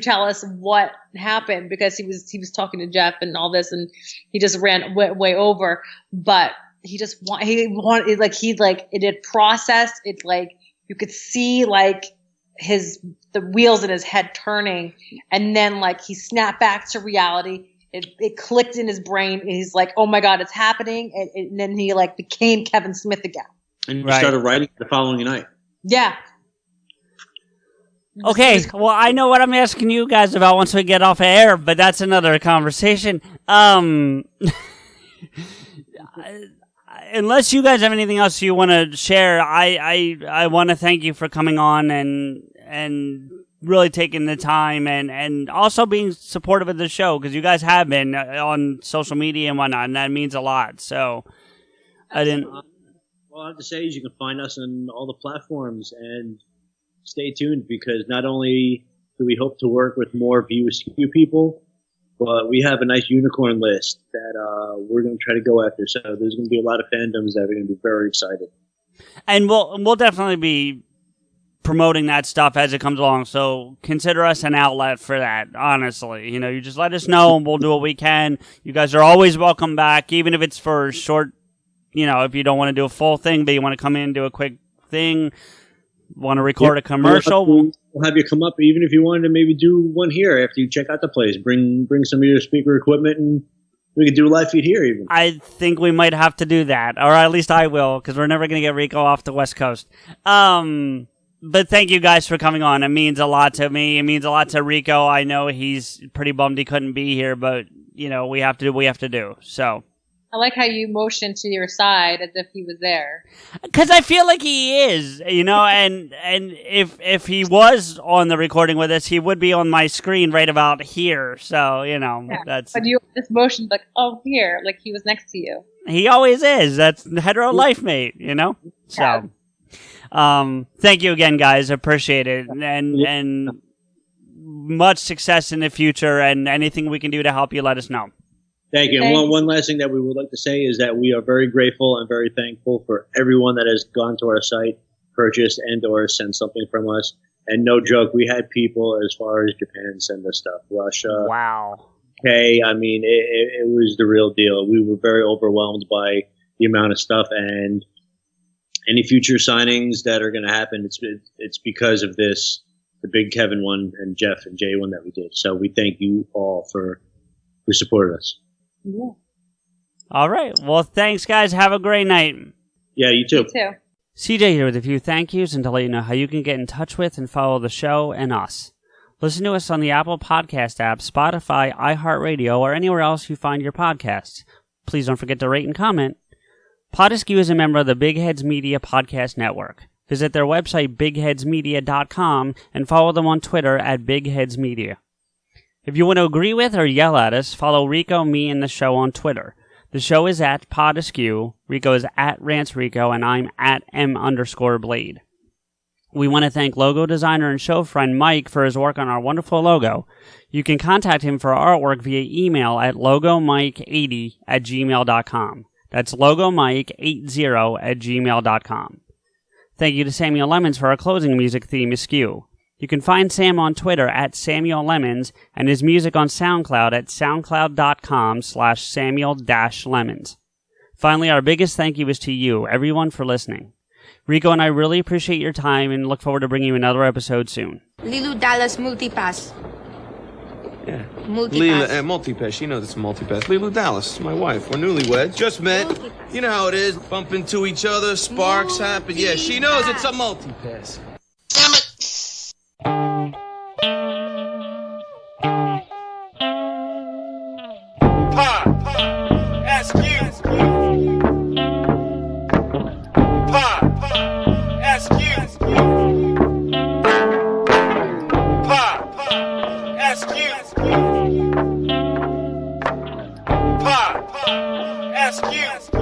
tell us what happened, because he was talking to Jeff and all this, and he just ran way over. But he wanted it had processed it, like you could see like the wheels in his head turning, and then like he snapped back to reality. It clicked in his brain, and he's like, "Oh my God, it's happening!" And then he like became Kevin Smith again. And he started writing the following night. Yeah. Okay, well, I know what I'm asking you guys about once we get off air, but that's another conversation. Unless you guys have anything else you want to share, I want to thank you for coming on and really taking the time and also being supportive of the show, because you guys have been on social media and whatnot, and that means a lot. So I didn't. All I have to say is you can find us on all the platforms, and stay tuned, because not only do we hope to work with more PodAskew people, but we have a nice unicorn list that we're going to try to go after. So there's going to be a lot of fandoms that are going to be very excited. And we'll definitely be promoting that stuff as it comes along. So consider us an outlet for that, honestly. You just let us know and we'll do what we can. You guys are always welcome back, even if it's for a short, if you don't want to do a full thing, but you want to come in and do a quick thing, want to record a commercial. We'll have you come up, even if you wanted to maybe do one here after you check out the place. Bring some of your speaker equipment, and we could do a live feed here even. I think we might have to do that, or at least I will, because we're never going to get Rico off the West Coast. But thank you guys for coming on. It means a lot to me. It means a lot to Rico. I know he's pretty bummed he couldn't be here, but we have to do what we have to do. So I like how you motioned to your side as if he was there. Because I feel like he is, and if he was on the recording with us, he would be on my screen right about here. So, that's... But you just motioned like, oh, here, like he was next to you. He always is. That's hetero life mate, So, thank you again, guys. Appreciate it. And much success in the future, and anything we can do to help you, let us know. Thank you. And one last thing that we would like to say is that we are very grateful and very thankful for everyone that has gone to our site, purchased, and or sent something from us. And no joke, we had people as far as Japan send us stuff. Russia. Wow. Okay, I mean, it was the real deal. We were very overwhelmed by the amount of stuff, and any future signings that are going to happen, it's because of this, the Big Kevin one and Jeff and Jay one that we did. So we thank you all for who supported us. Yeah. All right. Well, thanks, guys. Have a great night. Yeah, you too. You too. CJ here with a few thank yous and to let you know how you can get in touch with and follow the show and us. Listen to us on the Apple Podcast app, Spotify, iHeartRadio, or anywhere else you find your podcasts. Please don't forget to rate and comment. PodAskew is a member of the Big Heads Media Podcast Network. Visit their website, bigheadsmedia.com, and follow them on Twitter at bigheadsmedia. If you want to agree with or yell at us, follow Rico, me, and the show on Twitter. The show is at PodAskew, Rico is at RantsRico, and I'm at M_Blade. We want to thank logo designer and show friend Mike for his work on our wonderful logo. You can contact him for artwork via email at logomike80@gmail.com. That's logomike80@gmail.com. Thank you to Samuel Lemons for our closing music theme, Askew. You can find Sam on Twitter at Samuel Lemons and his music on SoundCloud at soundcloud.com/Samuel-Lemons. Finally, our biggest thank you is to you, everyone, for listening. Rico and I really appreciate your time and look forward to bringing you another episode soon. Leeloo Dallas Multipass. Yeah. Multipass. Multipass. She knows it's a multipass. Leeloo Dallas, my wife. We're newlyweds. Just met. Multipass. You know how it is. Bump into each other, sparks happen. Yeah, she knows it's a multipass. Damn it! PodAskew. PodAskew. PodAskew. PodAskew.